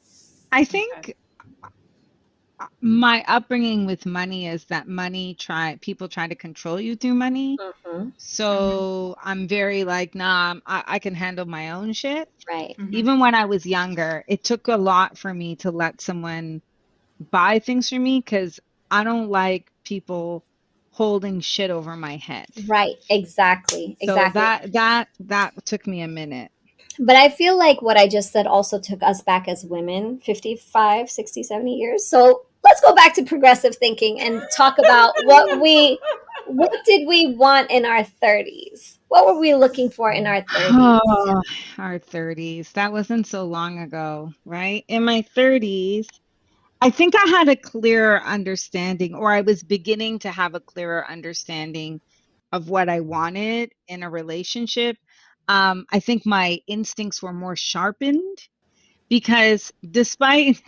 [SPEAKER 2] I
[SPEAKER 1] Okay.
[SPEAKER 2] think my upbringing with money is that people try to control you through money.
[SPEAKER 3] Hmm.
[SPEAKER 1] Mhm.
[SPEAKER 2] So I'm very like, nah, I can handle my own shit.
[SPEAKER 3] Right.
[SPEAKER 1] Mhm.
[SPEAKER 2] Even when I was younger, it took a lot for me to let someone buy things for me because I don't like people holding shit over my head.
[SPEAKER 3] Right. Exactly.
[SPEAKER 2] So
[SPEAKER 3] Exactly.
[SPEAKER 2] that took me a minute.
[SPEAKER 3] But I feel like what I just said also took us back as women 55, 60, 70 years. So let's go back to progressive thinking and talk about what did we want in our 30s? What were we looking for in our 30s?
[SPEAKER 2] Oh, our 30s. That wasn't so long ago, right? In my 30s, I think I had a clearer understanding, or I was beginning to have a clearer understanding of what I wanted in a relationship. I think my instincts were more sharpened because despite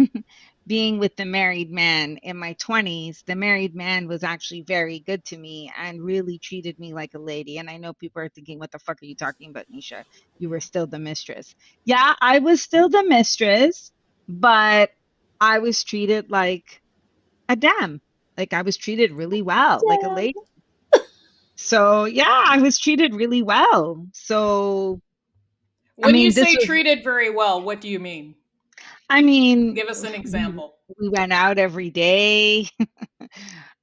[SPEAKER 2] being with the married man in my 20s, the married man was actually very good to me and really treated me like a lady. And I know people are thinking, what the fuck are you talking about, Nisha? You were still the mistress. Yeah, I was still the mistress, but I was treated like a dam. Like I was treated really well, like a
[SPEAKER 3] Yeah.
[SPEAKER 2] lady. So yeah, I was treated really well. So I
[SPEAKER 1] When you
[SPEAKER 2] mean, this
[SPEAKER 1] say
[SPEAKER 2] was
[SPEAKER 1] treated very well, what do you mean?
[SPEAKER 2] I mean,
[SPEAKER 1] Give us an
[SPEAKER 2] we
[SPEAKER 1] example.
[SPEAKER 2] we went out every day,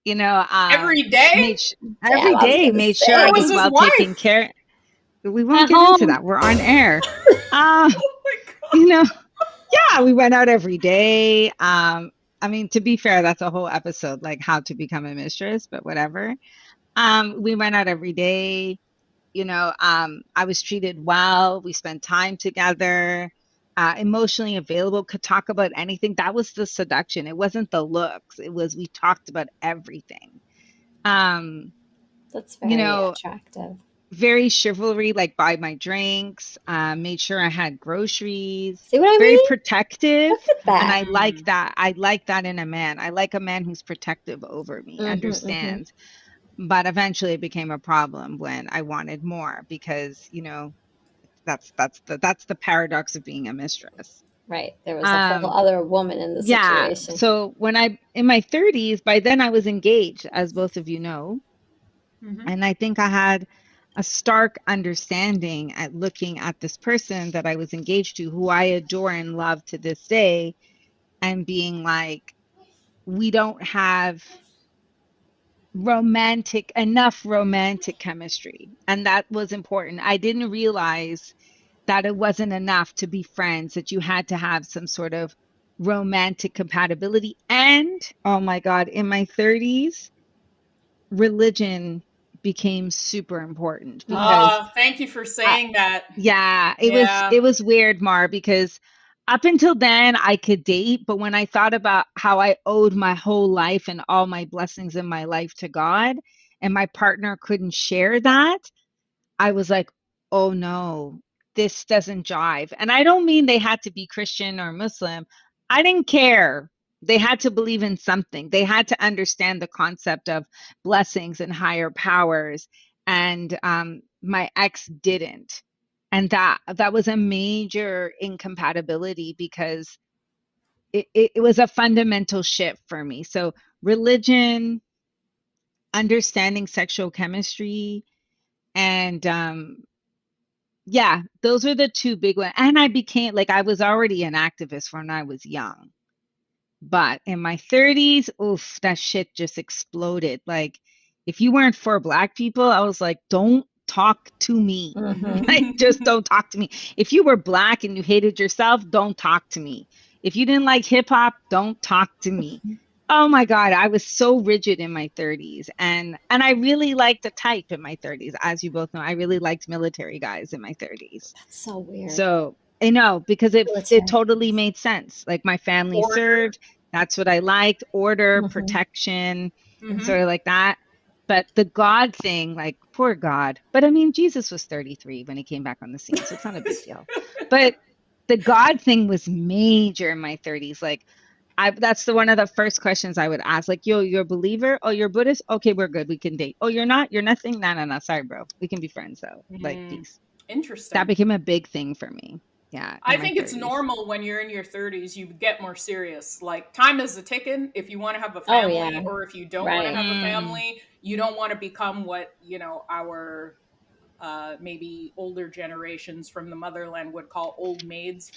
[SPEAKER 2] you know,
[SPEAKER 1] Every day?
[SPEAKER 2] made sh- every
[SPEAKER 3] Damn, I was
[SPEAKER 2] day
[SPEAKER 3] gonna
[SPEAKER 2] made sure
[SPEAKER 1] Where
[SPEAKER 2] I
[SPEAKER 1] was
[SPEAKER 2] was
[SPEAKER 3] say
[SPEAKER 1] his
[SPEAKER 2] well taken
[SPEAKER 1] wife?
[SPEAKER 2] care. We won't
[SPEAKER 3] at
[SPEAKER 2] get into
[SPEAKER 3] home.
[SPEAKER 2] that. We're on air. Uh,
[SPEAKER 1] Oh my
[SPEAKER 2] you know, yeah, we went out every day. I mean, to be fair, that's a whole episode, like how to become a mistress, but whatever. We went out every day. I was treated well. We spent time together, emotionally available, could talk about anything. That was the seduction. It wasn't the looks. It was we talked about everything. Um,
[SPEAKER 3] That's
[SPEAKER 2] you
[SPEAKER 3] very
[SPEAKER 2] know,
[SPEAKER 3] attractive.
[SPEAKER 2] very chivalry, like buy my drinks, made sure I had groceries,
[SPEAKER 3] See what I
[SPEAKER 2] very
[SPEAKER 3] mean?
[SPEAKER 2] protective.
[SPEAKER 3] Look at
[SPEAKER 2] And
[SPEAKER 3] that.
[SPEAKER 2] I like
[SPEAKER 1] god.
[SPEAKER 2] that. I like that in a man. I like a man who's protective over me,
[SPEAKER 3] Hmm. Hmm.
[SPEAKER 2] understands. But eventually it became a problem when I wanted more because, that's the paradox of being a mistress.
[SPEAKER 3] Right. There was a whole
[SPEAKER 2] Um,
[SPEAKER 3] other woman in the
[SPEAKER 2] yeah.
[SPEAKER 3] situation.
[SPEAKER 2] So when I in my 30s, by then I was engaged, as both of you know,
[SPEAKER 1] Mhm.
[SPEAKER 2] and I think I had a stark understanding at looking at this person that I was engaged to, who I adore and love to this day, and being like, we don't have romantic chemistry, and that was important. I didn't realize that it wasn't enough to be friends, that you had to have some sort of romantic compatibility. And oh my God, in my 30s, religion became super important because
[SPEAKER 1] Thank you for
[SPEAKER 2] I,
[SPEAKER 1] saying that.
[SPEAKER 2] yeah, it was
[SPEAKER 1] Yeah.
[SPEAKER 2] it was weird, Mar, because up until then, I could date, but when I thought about how I owed my whole life and all my blessings in my life to God, and my partner couldn't share that, I was like, oh no, this doesn't jive. And I don't mean they had to be Christian or Muslim. I didn't care. They had to believe in something. They had to understand the concept of blessings and higher powers. And my ex didn't. And that was a major incompatibility because it was a fundamental shift for me. So religion, understanding sexual chemistry, and yeah, those are the two big ones. And I became like, I was already an activist when I was young. But in my 30s, oof, that shit just exploded. Like, if you weren't for Black people, I was like, don't talk to me. Like, just don't talk to me. If you were Black and you hated yourself, don't talk to me. If you didn't like hip hop, don't talk to me. Oh my God, I was so rigid in my 30s. And I really liked the type in my 30s. As you both know, I really liked military guys in my 30s.
[SPEAKER 3] That's so weird.
[SPEAKER 2] So I know, because it totally made sense. Like, my family served. That's what I liked. Order, protection, sort of like that. But the God thing, like, poor God. But I mean, Jesus was 33 when he came back on the scene, so it's not a big deal. But the God thing was major in my 30s. Like, that's one of the first questions I would ask. Like, yo, you're a believer? Oh, you're Buddhist? Okay, we're good. We can date. Oh, you're not? You're nothing? No. Sorry, bro. We can be friends, though. Like, peace.
[SPEAKER 1] Interesting.
[SPEAKER 2] That became a big thing for me. Yeah.
[SPEAKER 1] I think it's normal when you're in your 30s, you get more serious. Like, time is a ticking. If you want to have a family, or if you don't want to have a family, you don't want to become what, our maybe older generations from the motherland would call old maids,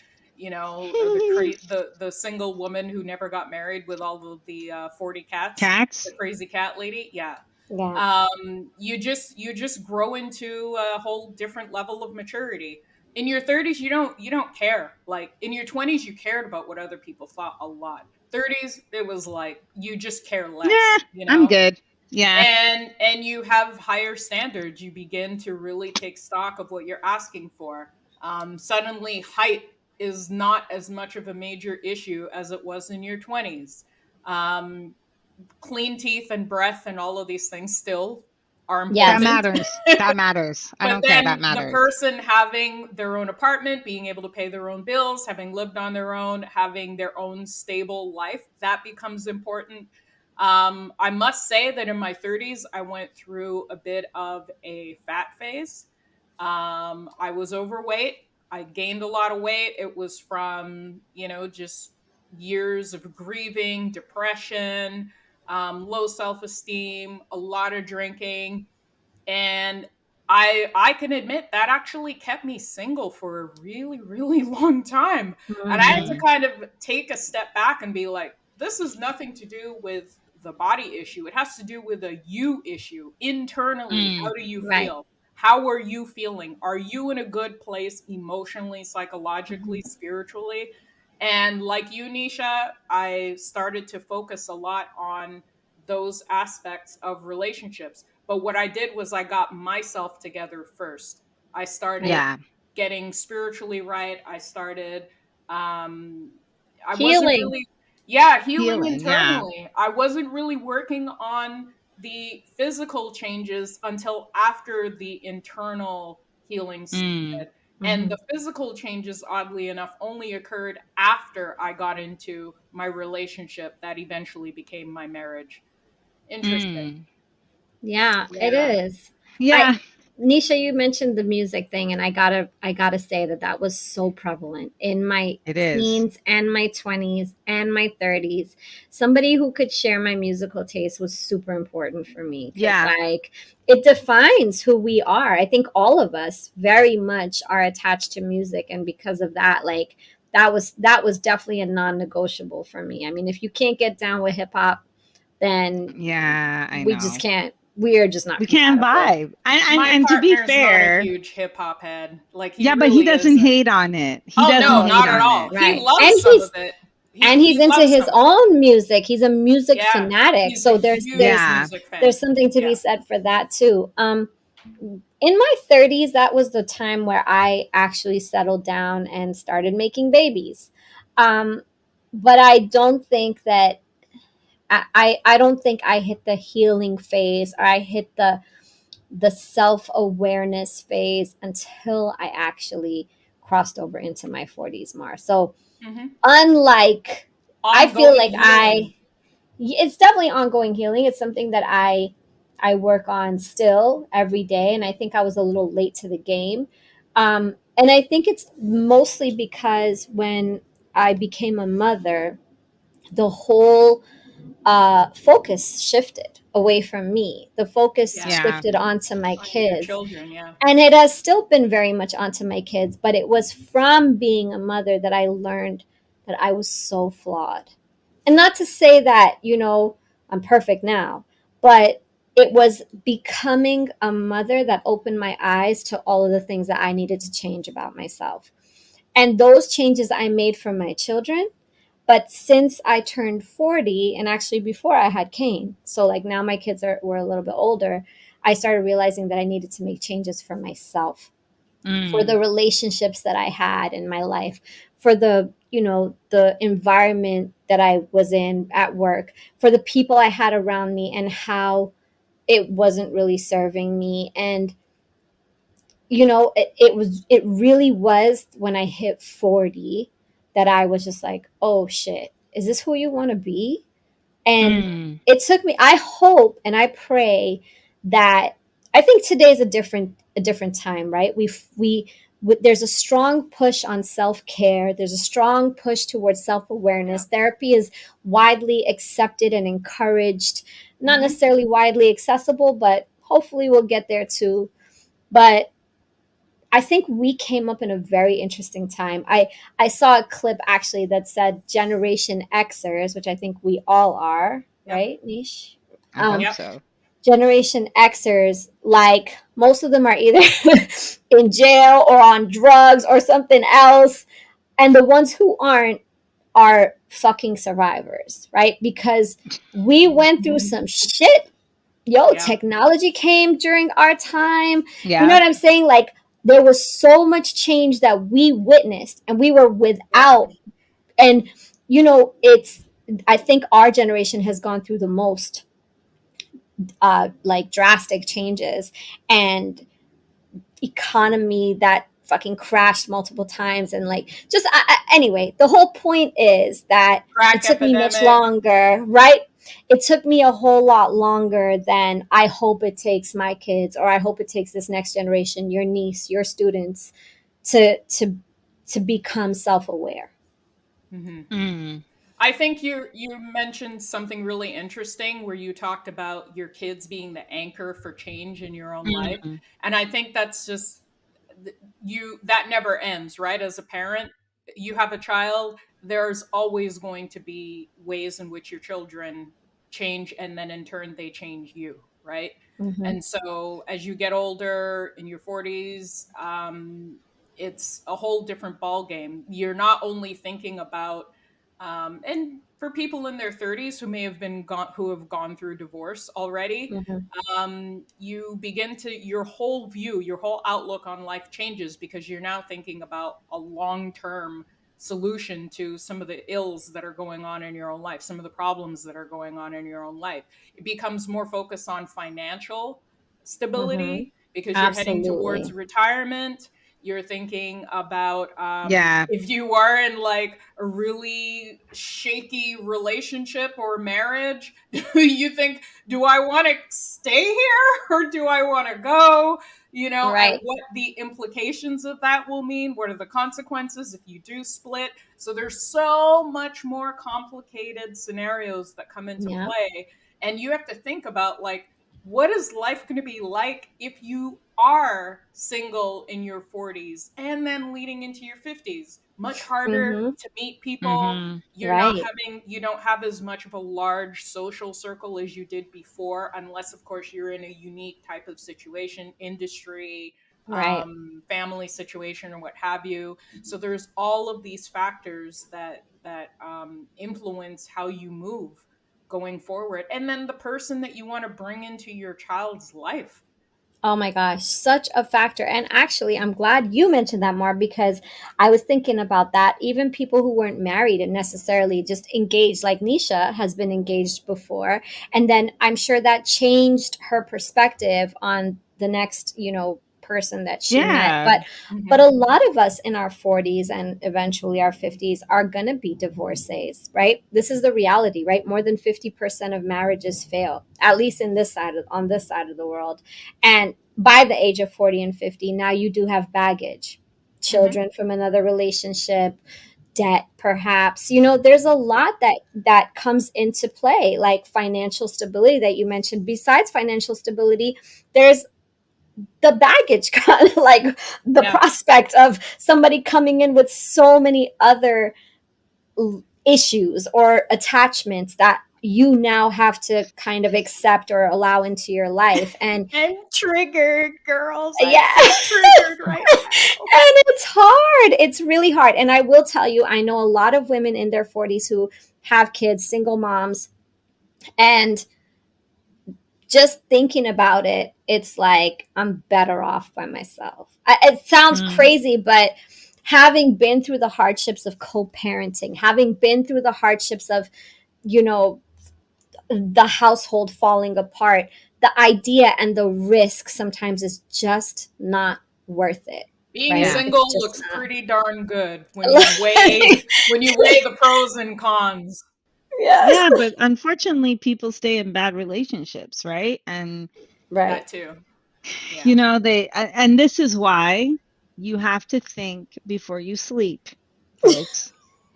[SPEAKER 1] or the single woman who never got married with all of the 40 cats, the crazy cat lady. Yeah. You just grow into a whole different level of maturity. In your 30s, you don't care. Like, in your 20s, you cared about what other people thought a lot. 30s, it was like you just care less.
[SPEAKER 2] I'm good. Yeah.
[SPEAKER 1] And you have higher standards. You begin to really take stock of what you're asking for. Suddenly, height is not as much of a major issue as it was in your 20s. Clean teeth and breath and all of these things still are important.
[SPEAKER 2] That matters. I don't care. That matters.
[SPEAKER 1] The person having their own apartment, being able to pay their own bills, having lived on their own, having their own stable life, that becomes important. I must say that in my 30s, I went through a bit of a fat phase. I was overweight. I gained a lot of weight. It was from, just years of grieving, depression, low self-esteem, a lot of drinking. And I can admit that actually kept me single for a really, really long time. And I had to kind of take a step back and be like, this is nothing to do with the body issue. It has to do with a you issue internally. How do you feel? How are you feeling? Are you in a good place emotionally, psychologically, spiritually? And like you, Nesha, I started to focus a lot on those aspects of relationships. But what I did was I got myself together first. I started getting spiritually right. I started,
[SPEAKER 3] healing.
[SPEAKER 1] Healing internally. Yeah. I wasn't really working on the physical changes until after the internal healing started. And the physical changes, oddly enough, only occurred after I got into my relationship that eventually became my marriage. Interesting.
[SPEAKER 3] Yeah, it is.
[SPEAKER 2] Yeah.
[SPEAKER 3] Nesha, you mentioned the music thing, and I gotta say that was so prevalent in my teens and my 20s and my 30s. Somebody who could share my musical taste was super important for me. Like, it defines who we are. I think all of us very much are attached to music, and because of that, like, that was definitely a non-negotiable for me. I mean, if you can't get down with hip hop, then we just can't. We are just not.
[SPEAKER 2] We can't vibe. And to be fair,
[SPEAKER 1] not a huge hip hop head. Like,
[SPEAKER 2] but he doesn't hate on it.
[SPEAKER 1] No, not at all. He loves some of it.
[SPEAKER 3] He's into his own music. He's a music fanatic. So there's something to be said for that too. In my 30s, that was the time where I actually settled down and started making babies. Um, but I don't think that I don't think I hit the healing phase, or I hit the self-awareness phase until I actually crossed over into my 40s, Mar. So
[SPEAKER 1] Mm-hmm.
[SPEAKER 3] unlike, I feel
[SPEAKER 1] Ongoing
[SPEAKER 3] like
[SPEAKER 1] healing.
[SPEAKER 3] it's definitely ongoing healing. It's something that I work on still every day, and I think I was a little late to the game. And I think it's mostly because when I became a mother, the whole focus shifted away from me. The focus
[SPEAKER 1] Yeah.
[SPEAKER 2] Yeah.
[SPEAKER 3] shifted onto my
[SPEAKER 1] Onto your
[SPEAKER 3] kids.
[SPEAKER 1] children. Yeah.
[SPEAKER 3] And it has still been very much onto my kids, but it was from being a mother that I learned that I was so flawed. And not to say that, I'm perfect now, but it was becoming a mother that opened my eyes to all of the things that I needed to change about myself. And those changes I made for my children. But since I turned 40, and actually before I had Kane, so like now my kids were a little bit older, I started realizing that I needed to make changes for myself, for
[SPEAKER 2] Mm.
[SPEAKER 3] the relationships that I had in my life, for the environment that I was in at work, for the people I had around me and how it wasn't really serving me. And it really was when I hit 40 that I was just like, oh shit, is this who you want to be? And
[SPEAKER 2] Mm.
[SPEAKER 3] it took me, I hope and I pray that, I think today is a different time, right? There's a strong push on self-care. There's a strong push towards
[SPEAKER 1] Yeah.
[SPEAKER 3] self-awareness. Therapy is widely accepted and encouraged, not
[SPEAKER 1] Mm-hmm.
[SPEAKER 3] necessarily widely accessible, but hopefully we'll get there too. But I think we came up in a very interesting time. I saw a clip actually that said Generation Xers, which I think we all are,
[SPEAKER 1] Yep.
[SPEAKER 3] right, Nish?
[SPEAKER 2] I hope
[SPEAKER 1] Yep.
[SPEAKER 2] so.
[SPEAKER 3] Generation Xers, like most of them are either in jail or on drugs or something else, and the ones who aren't are fucking survivors, right? Because we went through some shit. Yo,
[SPEAKER 1] Yeah.
[SPEAKER 3] technology came during our time. You know
[SPEAKER 2] Yeah.
[SPEAKER 3] what I'm saying? Like, there was so much change that we witnessed and we were
[SPEAKER 1] Yep.
[SPEAKER 3] without. And it's, I think our generation has gone through the most like drastic changes, and economy that fucking crashed multiple times, and like just anyway, the whole point is that it
[SPEAKER 1] Crack
[SPEAKER 3] took me much
[SPEAKER 1] epidemic.
[SPEAKER 3] longer, right? It took me a whole lot longer than I hope it takes my kids, or I hope it takes this next generation, your niece, your students, to become self-aware.
[SPEAKER 1] Mm-hmm.
[SPEAKER 2] Mm.
[SPEAKER 1] I think you mentioned something really interesting where you talked about your kids being the anchor for change in your own life.
[SPEAKER 2] Mm.
[SPEAKER 1] And I think that's just that never ends, right? As a parent, you have a child, there's always going to be ways in which your children change, and then in turn they change you, right?
[SPEAKER 3] Mm-hmm.
[SPEAKER 1] And so as you get older in your 40s, it's a whole different ball game. You're not only thinking about and for people in their 30s who may have who have gone through divorce already,
[SPEAKER 3] Mm-hmm.
[SPEAKER 1] you begin to your whole view, your whole outlook on life changes because you're now thinking about a long-term solution to some of the ills that are going on in your own life, some of the problems that are going on in your own life. It becomes more focused on financial
[SPEAKER 3] Mm-hmm.
[SPEAKER 1] stability because you're heading towards
[SPEAKER 3] Absolutely.
[SPEAKER 1] retirement. You're thinking about
[SPEAKER 2] Yeah.
[SPEAKER 1] if you are in like a really shaky relationship or marriage, you think, do I want to stay here or do I want to go? And
[SPEAKER 3] Right.
[SPEAKER 1] what the implications of that will mean. What are the consequences if you do split? So there's so much more complicated scenarios that come into
[SPEAKER 3] Yeah.
[SPEAKER 1] play. And you have to think about like, what is life going to be like if you are single in your 40s and then leading into your 50s? Much harder
[SPEAKER 3] Mm-hmm.
[SPEAKER 1] to meet people.
[SPEAKER 2] Mm-hmm.
[SPEAKER 3] Right.
[SPEAKER 1] You don't have as much of a large social circle as you did before, unless of course you're in a unique type of situation, industry,
[SPEAKER 3] Right.
[SPEAKER 1] family situation, or what have you. So there's all of these factors that influence how you move going forward, and then the person that you want to bring into your child's life.
[SPEAKER 3] Oh my gosh, such a factor. And actually, I'm glad you mentioned that, Mar, because I was thinking about that. Even people who weren't married and necessarily just engaged, like Nisha has been engaged before. And then I'm sure that changed her perspective on the next, person that she met.
[SPEAKER 2] Yeah.
[SPEAKER 3] But a lot of us in our 40s and eventually our 50s are going to be divorcees, right? This is the reality, right? More than 50% of marriages fail, at least in on this side of the world. And by the age of 40 and 50, now you do have baggage, children from another relationship, debt perhaps. There's a lot that comes into play, like financial stability that you mentioned. Besides financial stability, there's the baggage, kind of like the prospect of somebody coming in with so many other issues or attachments that you now have to kind of accept or allow into your life. And
[SPEAKER 1] I'm triggered, girls.
[SPEAKER 3] yeah.
[SPEAKER 1] I'm so triggered right now.
[SPEAKER 3] And it's hard. It's really hard. And I will tell you, I know a lot of women in their 40s who have kids, single moms, and just thinking about it, it's like I'm better off by myself. It sounds crazy, but having been through the hardships of co-parenting, having been through the hardships of, the household falling apart, the idea and the risk sometimes is just not worth it.
[SPEAKER 1] Being
[SPEAKER 3] right?
[SPEAKER 1] single looks pretty darn good when you weigh the pros and cons.
[SPEAKER 3] Yes.
[SPEAKER 2] Yeah, but unfortunately, people stay in bad relationships, right? And
[SPEAKER 1] That too. Yeah.
[SPEAKER 2] and this is why you have to think before you sleep, folks.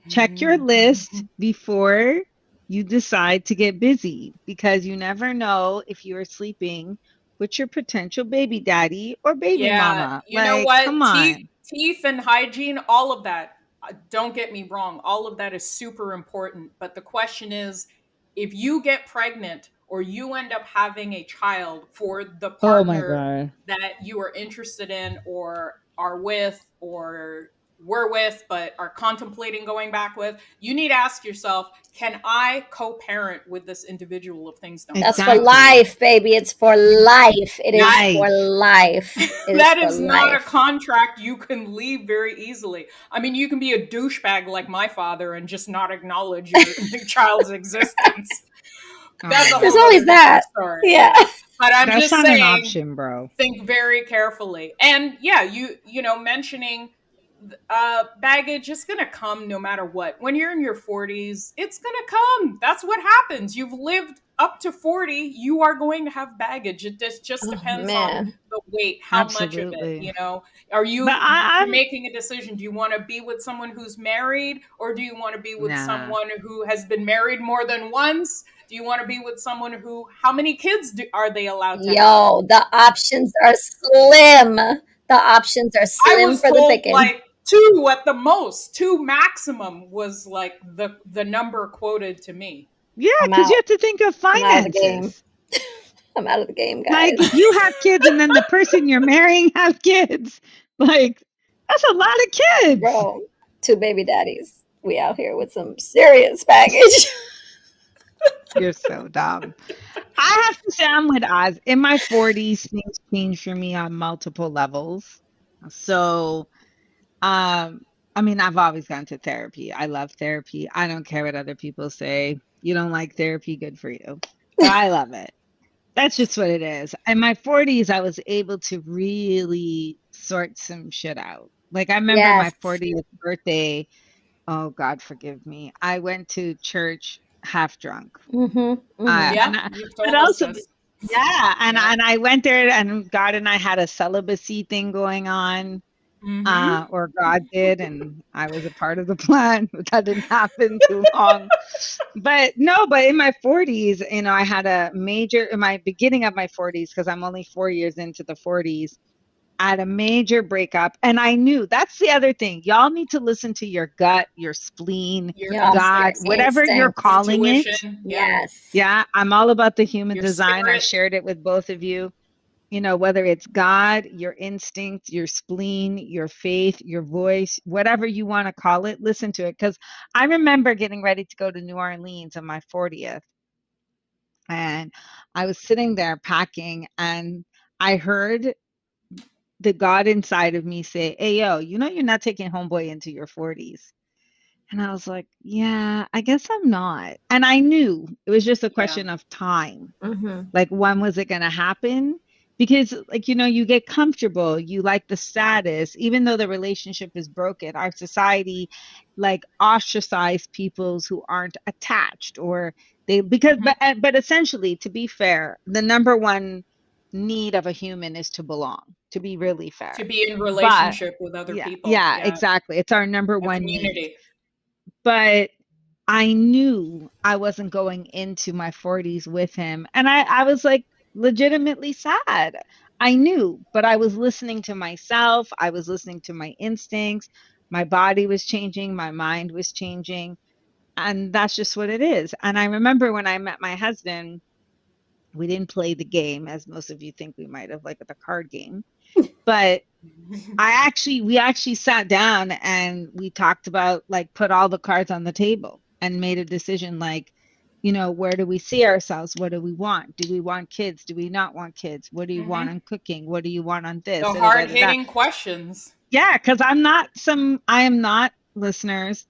[SPEAKER 2] Check your list before you decide to get busy, because you never know if you're sleeping with your potential baby daddy or baby mama.
[SPEAKER 1] You know what?
[SPEAKER 2] Come on.
[SPEAKER 1] Teeth and hygiene, all of that. Don't get me wrong, all of that is super important. But the question is, if you get pregnant or you end up having a child for the
[SPEAKER 2] Oh my
[SPEAKER 1] partner
[SPEAKER 2] God.
[SPEAKER 1] that you are interested in or are with or were with but are contemplating going back with, you need to ask yourself, can I co-parent with this individual if things don't
[SPEAKER 3] That's
[SPEAKER 1] work
[SPEAKER 3] for
[SPEAKER 1] out?
[SPEAKER 3] life, baby. It's for life. It is for life.
[SPEAKER 1] That is not a contract you can leave very easily. I mean, you can be a douchebag like my father and just not acknowledge your child's existence. That's a
[SPEAKER 3] There's
[SPEAKER 1] whole
[SPEAKER 3] always
[SPEAKER 1] other
[SPEAKER 3] that.
[SPEAKER 1] story.
[SPEAKER 3] Yeah.
[SPEAKER 1] But I'm
[SPEAKER 2] That's
[SPEAKER 1] just
[SPEAKER 2] not an
[SPEAKER 1] saying,
[SPEAKER 2] option, bro.
[SPEAKER 1] think very carefully. And yeah, mentioning baggage is going to come no matter what. When you're in your 40s, it's going to come. That's what happens. You've lived up to 40, you are going to have baggage. It just depends on the weight, how much of it, Are you you're making a decision? Do you want to be with someone who's married, or do you want to be with someone who has been married more than once? Do you want to be with someone how many kids are they allowed to have?
[SPEAKER 3] The options are slim. The options are slim.
[SPEAKER 1] I was
[SPEAKER 3] for
[SPEAKER 1] told
[SPEAKER 3] the picking.
[SPEAKER 1] like 2 at the most. 2 maximum was like the number quoted to me.
[SPEAKER 2] Yeah, because you have to think of finances.
[SPEAKER 3] I'm out of the game, guys.
[SPEAKER 2] Like, if you have kids and then the person you're marrying has kids, like, that's a lot of kids.
[SPEAKER 3] Bro, 2 baby daddies. We out here with some serious baggage.
[SPEAKER 2] You're so dumb. I have to say I'm with Oz. In my 40s, things changed for me on multiple levels. So, I mean, I've always gone to therapy. I love therapy. I don't care what other people say. You don't like therapy, good for you. But I love it. That's just what it is. In my 40s, I was able to really sort some shit out. Like, I remember my 40th birthday. Oh, God, forgive me. I went to church half drunk.
[SPEAKER 1] You've told us this.
[SPEAKER 2] Yeah, and I went there, and God and I had a celibacy thing going on. Or God did, and I was a part of the plan, but that didn't happen too long. But in my 40s, I had in my beginning of my 40s, because I'm only 4 years into the 40s, I had a major breakup. And I knew, that's the other thing. Y'all need to listen to your gut, your spleen, God, whatever you're calling
[SPEAKER 1] intuition.
[SPEAKER 2] it.
[SPEAKER 3] Yes.
[SPEAKER 2] Yeah, I'm all about the human
[SPEAKER 1] Your
[SPEAKER 2] design.
[SPEAKER 1] spirit.
[SPEAKER 2] I shared it with both of you. Whether it's God, your instinct, your spleen, your faith, your voice, whatever you want to call it, listen to it. Because I remember getting ready to go to New Orleans on my 40th. And I was sitting there packing, and I heard the God inside of me say, "Hey, yo, you're not taking homeboy into your 40s." And I was like, "Yeah, I guess I'm not." And I knew it was just a
[SPEAKER 1] Yeah.
[SPEAKER 2] question of time.
[SPEAKER 3] Mm-hmm.
[SPEAKER 2] Like, when was it going to happen? Because, like, you get comfortable, you like the status, even though the relationship is broken. Our society, like, ostracize peoples who aren't attached, or because,
[SPEAKER 1] Mm-hmm.
[SPEAKER 2] but essentially, to be fair, the number one need of a human is to belong, to be really
[SPEAKER 1] To
[SPEAKER 2] fair.
[SPEAKER 1] be in
[SPEAKER 2] But
[SPEAKER 1] relationship with other
[SPEAKER 2] yeah,
[SPEAKER 1] people.
[SPEAKER 2] yeah,
[SPEAKER 1] Yeah.
[SPEAKER 2] exactly. It's our number
[SPEAKER 1] A
[SPEAKER 2] one need.
[SPEAKER 1] community.
[SPEAKER 2] But I knew I wasn't going into my 40s with him. And I was like legitimately sad. I knew, but I was listening to myself. I was listening to my instincts. My body was changing. My mind was changing. And that's just what it is. And I remember when I met my husband, we didn't play the game, as most of you think we might have, like the card game. But we actually sat down and we talked about, like, put all the cards on the table and made a decision, like, where do we see ourselves? What do we want? Do we want kids? Do we not want kids? What do you want
[SPEAKER 1] Mm-hmm.
[SPEAKER 2] on cooking? What do you want on this?
[SPEAKER 1] The
[SPEAKER 2] Da, da, da,
[SPEAKER 1] hard
[SPEAKER 2] da, da.
[SPEAKER 1] hitting questions.
[SPEAKER 2] Yeah, because I am not, listeners,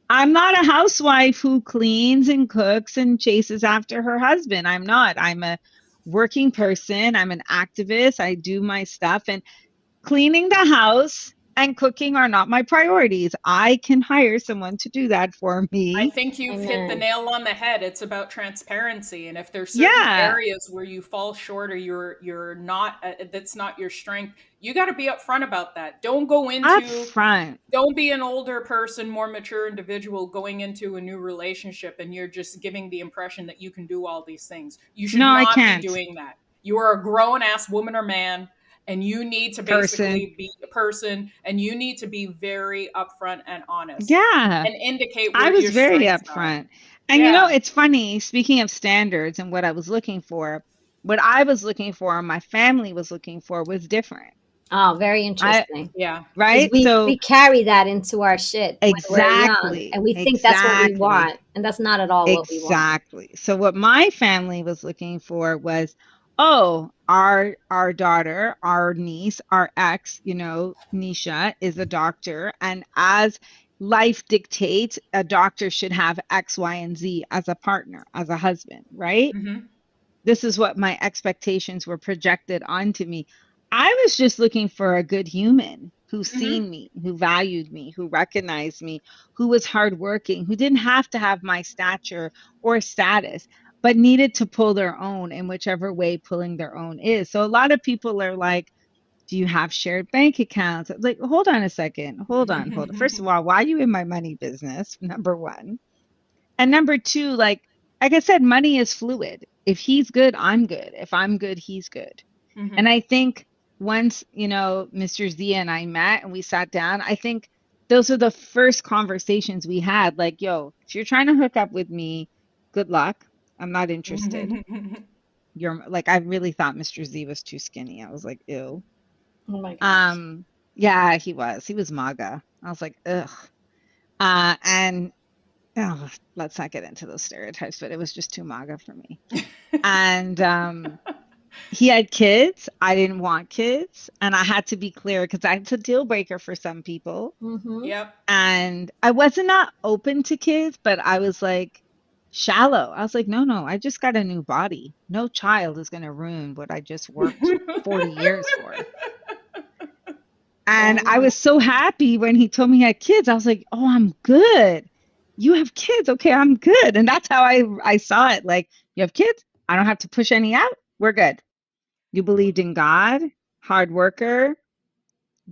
[SPEAKER 2] I'm not a housewife who cleans and cooks and chases after her husband. I'm not. I'm a working person. I'm an activist. I do my stuff. And cleaning the house and cooking are not my priorities. I can hire someone to do that for
[SPEAKER 1] I
[SPEAKER 2] me.
[SPEAKER 1] think you've hit the
[SPEAKER 3] Amen.
[SPEAKER 1] nail on the head. It's about transparency, and if there's certain
[SPEAKER 2] Yeah,
[SPEAKER 1] areas where you fall short or you're not that's not your strength, you got to be upfront about that.
[SPEAKER 2] up front.
[SPEAKER 1] Don't be an older person, more mature individual going into a new relationship and you're just giving the impression that you can do all these things. You should
[SPEAKER 2] No, I
[SPEAKER 1] not be
[SPEAKER 2] can't.
[SPEAKER 1] doing that. You are a grown ass woman or man, and you need to
[SPEAKER 2] Person.
[SPEAKER 1] basically be a person, and you need to be very upfront and honest
[SPEAKER 2] Yeah,
[SPEAKER 1] and indicate
[SPEAKER 2] I
[SPEAKER 1] where
[SPEAKER 2] was
[SPEAKER 1] your
[SPEAKER 2] very
[SPEAKER 1] strengths are.
[SPEAKER 2] upfront. And
[SPEAKER 1] Yeah.
[SPEAKER 2] it's funny, speaking of standards and what I was looking for, what I was looking for and my family was looking for was different.
[SPEAKER 3] Oh, very
[SPEAKER 2] I
[SPEAKER 3] interesting.
[SPEAKER 1] Yeah.
[SPEAKER 3] Because
[SPEAKER 2] right?
[SPEAKER 3] we
[SPEAKER 2] So
[SPEAKER 3] carry that into our shit when we're young,
[SPEAKER 2] exactly,
[SPEAKER 3] and we think that's what we
[SPEAKER 2] exactly.
[SPEAKER 3] want, and that's not at all what we want.
[SPEAKER 2] Exactly. So what my family was looking for was, oh, our daughter, our niece, our ex, Nesha is a doctor, and as life dictates, a doctor should have X, Y, and Z as a partner, as a husband, right?
[SPEAKER 1] Mm-hmm.
[SPEAKER 2] This is what my expectations were projected onto me. I was just looking for a good human who
[SPEAKER 1] Mm-hmm.
[SPEAKER 2] seen me, who valued me, who recognized me, who was hardworking, who didn't have to have my stature or status, but needed to pull their own in whichever way pulling their own is. So a lot of people are like, do you have shared bank accounts? Like, hold on a second. Hold on, hold on. First of all, why are you in my money business? Number one. And number two, like I said, money is fluid. If he's good, I'm good. If I'm good, he's good.
[SPEAKER 1] Mm-hmm.
[SPEAKER 2] And I think once, Mr. Z and I met and we sat down, I think those are the first conversations we had. Like, yo, if you're trying to hook up with me, good luck. I'm not interested. You're like, I really thought Mr. Z was too skinny. I was like, ew.
[SPEAKER 3] Oh my gosh.
[SPEAKER 2] Um, yeah, he was. He was MAGA. I was like, ugh. And oh, let's not get into those stereotypes, but it was just too MAGA for me. And he had kids. I didn't want kids. And I had to be clear because that's a deal breaker for some people.
[SPEAKER 3] Mm-hmm.
[SPEAKER 1] Yep.
[SPEAKER 2] And I wasn't not open to kids, but I was like shallow. I was like, no, I just got a new body. No child is going to ruin what I just worked 40 years for. And I was so happy when he told me he had kids. I was like, oh, I'm good. You have kids. Okay, I'm good. And that's how I saw it. Like, you have kids. I don't have to push any out. We're good. You believed in God, hard worker,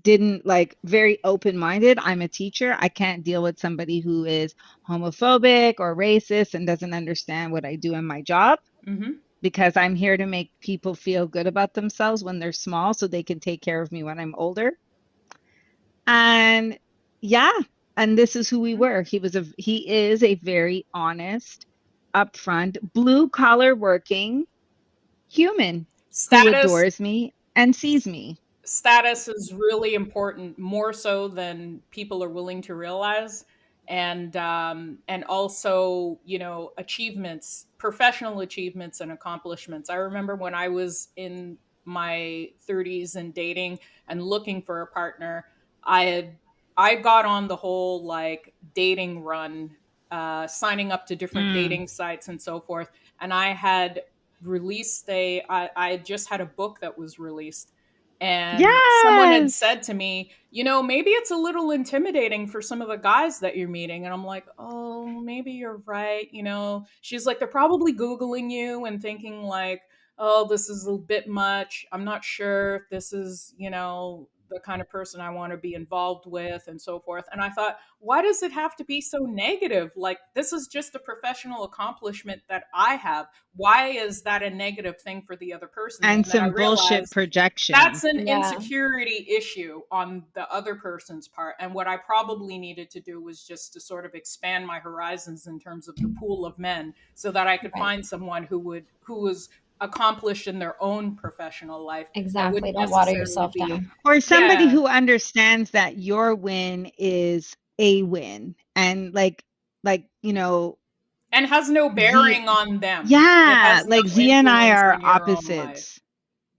[SPEAKER 2] didn't like very open minded. I'm a teacher. I can't deal with somebody who is homophobic or racist and doesn't understand what I do in my job,
[SPEAKER 1] Mm-hmm.
[SPEAKER 2] because I'm here to make people feel good about themselves when they're small so they can take care of me when I'm older. And yeah, and this is who we were. He is a very honest, upfront, blue collar working human who
[SPEAKER 1] Status
[SPEAKER 2] adores me and sees me.
[SPEAKER 1] status is really important, more so than people are willing to realize. And also, achievements, professional achievements and accomplishments. I remember when I was in my 30s and dating and looking for a partner, I got on the whole like dating run, signing up to different dating sites and so forth. And I had released I just had a book that was released. And someone had
[SPEAKER 2] Yes.
[SPEAKER 1] said to me, you know, maybe it's a little intimidating for some of the guys that you're meeting. And I'm like, oh, maybe you're right. You know, she's like, they're probably Googling you and thinking like, oh, this is a bit much. I'm not sure if this is, you know, the kind of person I want to be involved with and so forth. And I thought, why does it have to be so negative? Like, this is just a professional accomplishment that I have. Why is that a negative thing for the other person?
[SPEAKER 2] And
[SPEAKER 1] then I
[SPEAKER 2] some bullshit
[SPEAKER 1] realized
[SPEAKER 2] projection.
[SPEAKER 1] that's an insecurity issue on the other person's part. And what I probably needed to do was just to sort of expand my horizons in terms of the pool of men so that I could find someone who was accomplished in their own professional life.
[SPEAKER 3] Exactly. Don't water yourself down.
[SPEAKER 2] Or somebody who understands that your win is a win and like, you know,
[SPEAKER 1] and has no bearing on them.
[SPEAKER 2] Yeah. Like Z and I are opposites.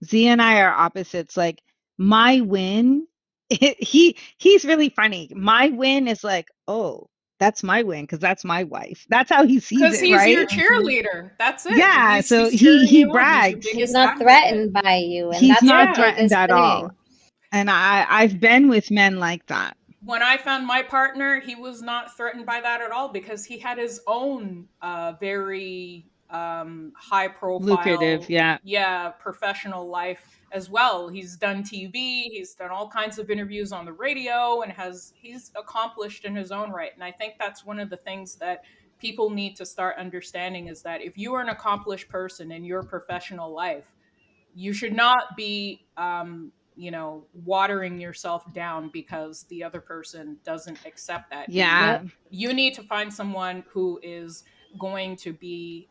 [SPEAKER 2] Z and I are opposites. Like my win, he's really funny. My win is like, oh, that's my win because that's my wife. That's how he sees it,
[SPEAKER 1] because he's
[SPEAKER 2] right?
[SPEAKER 1] your cheerleader. That's it.
[SPEAKER 2] Yeah, so he brags.
[SPEAKER 3] He's not threatened by you, and
[SPEAKER 2] he's
[SPEAKER 3] that's
[SPEAKER 2] not threatened at all. And I've been with men like that.
[SPEAKER 1] When I found my partner, he was not threatened by that at all because he had his own very high profile,
[SPEAKER 2] lucrative,
[SPEAKER 1] professional life as well. He's done TV, he's done all kinds of interviews on the radio, and he's accomplished in his own right. And I think that's one of the things that people need to start understanding is that if you are an accomplished person in your professional life, you should not be watering yourself down because the other person doesn't accept that. You need to find someone who is going to be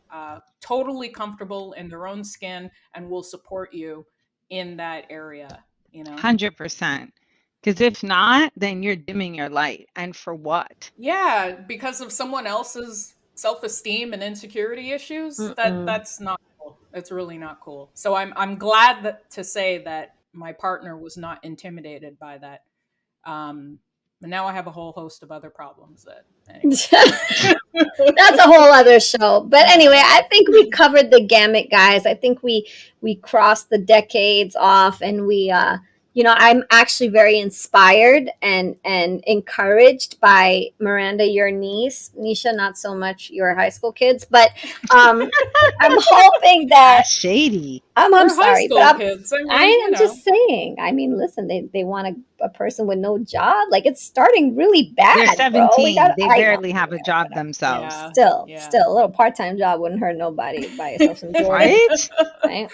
[SPEAKER 1] totally comfortable in their own skin and will support you in that area,
[SPEAKER 2] 100%. Because if not, then you're dimming your light. And for what?
[SPEAKER 1] Yeah, because of someone else's self-esteem and insecurity issues. That's not cool. It's really not cool. So I'm glad to say that my partner was not intimidated by that. But now I have a whole host of other problems that anyway.
[SPEAKER 3] That's a whole other show. But anyway, I think we covered the gamut, guys. I think we crossed the decades off, and we I'm actually very inspired and encouraged by Miranda, your niece. Nesha, not so much your high school kids, but I'm hoping that
[SPEAKER 2] that's shady.
[SPEAKER 3] I'm sorry, but
[SPEAKER 1] kids.
[SPEAKER 3] I'm just saying. I mean, listen, they want a person with no job. Like, it's starting really bad.
[SPEAKER 2] They're 17. They barely have a job themselves.
[SPEAKER 3] Still, a little part-time job wouldn't hurt nobody. Buy yourself some Jordans, right?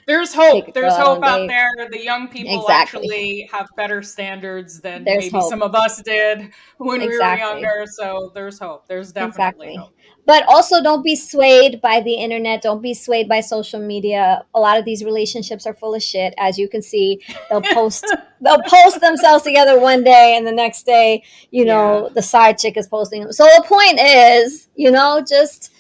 [SPEAKER 1] There's hope. There's hope out there. The young people actually have better standards than maybe some of us did when we were younger. So there's hope. There's definitely hope.
[SPEAKER 3] But also, don't be swayed by the internet. Don't be swayed by social media. A lot of these relationships are full of shit. As you can see, they'll post themselves together one day, and the next day, the side chick is posting them. So the point is, just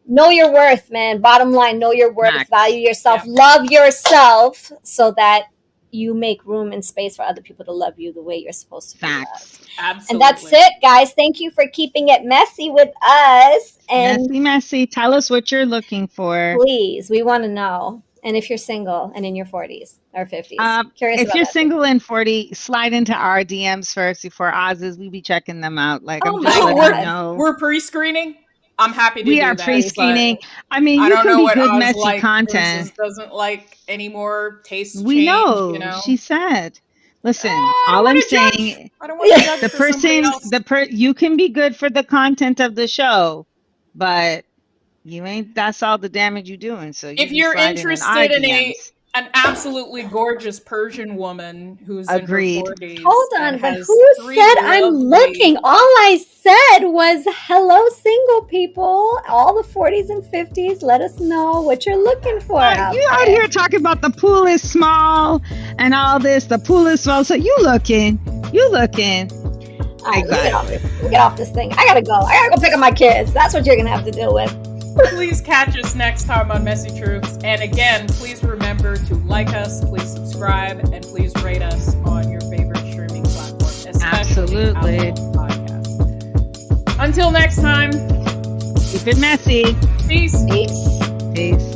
[SPEAKER 3] know your worth, man. Bottom line, know your worth. Max. Value yourself. Love yourself so that you make room and space for other people to love you the way you're supposed to be loved.
[SPEAKER 1] Absolutely.
[SPEAKER 3] And that's it, guys. Thank you for keeping it messy with us. And
[SPEAKER 2] messy. Tell us what you're looking for.
[SPEAKER 3] Please. We want to know. And if you're single and in your 40s or 50s.
[SPEAKER 2] If you're single and 40, slide into our DMs first before Oz's. We be checking them out. Like, I'm just letting you know.
[SPEAKER 1] We're pre-screening. I'm happy to do that.
[SPEAKER 2] We are pre-screening. I mean, you can be good messy content.
[SPEAKER 1] Doesn't like any more taste
[SPEAKER 2] we
[SPEAKER 1] change,
[SPEAKER 2] know. She said. Listen, all I'm saying,
[SPEAKER 1] I don't want to judge
[SPEAKER 2] the person, you can be good for the content of the show, but that's all the damage you're doing. So
[SPEAKER 1] if you're interested in an absolutely gorgeous Persian woman who's in her 40s.
[SPEAKER 3] Hold on, but who said I'm looking? All I said was, hello, single people. All the 40s and 50s, let us know what you're looking for.
[SPEAKER 2] You out here talking about the pool is small and all this. The pool is small. So you looking.
[SPEAKER 3] All right, get off this thing. I gotta go pick up my kids. That's what you're gonna have to deal with.
[SPEAKER 1] Please catch us next time on Messy Truths. And again, please remember to like us, please subscribe, and please rate us on your favorite streaming platform, especially Apple Podcasts. Until next time,
[SPEAKER 2] keep it messy.
[SPEAKER 1] Peace.
[SPEAKER 3] Peace.
[SPEAKER 2] Peace.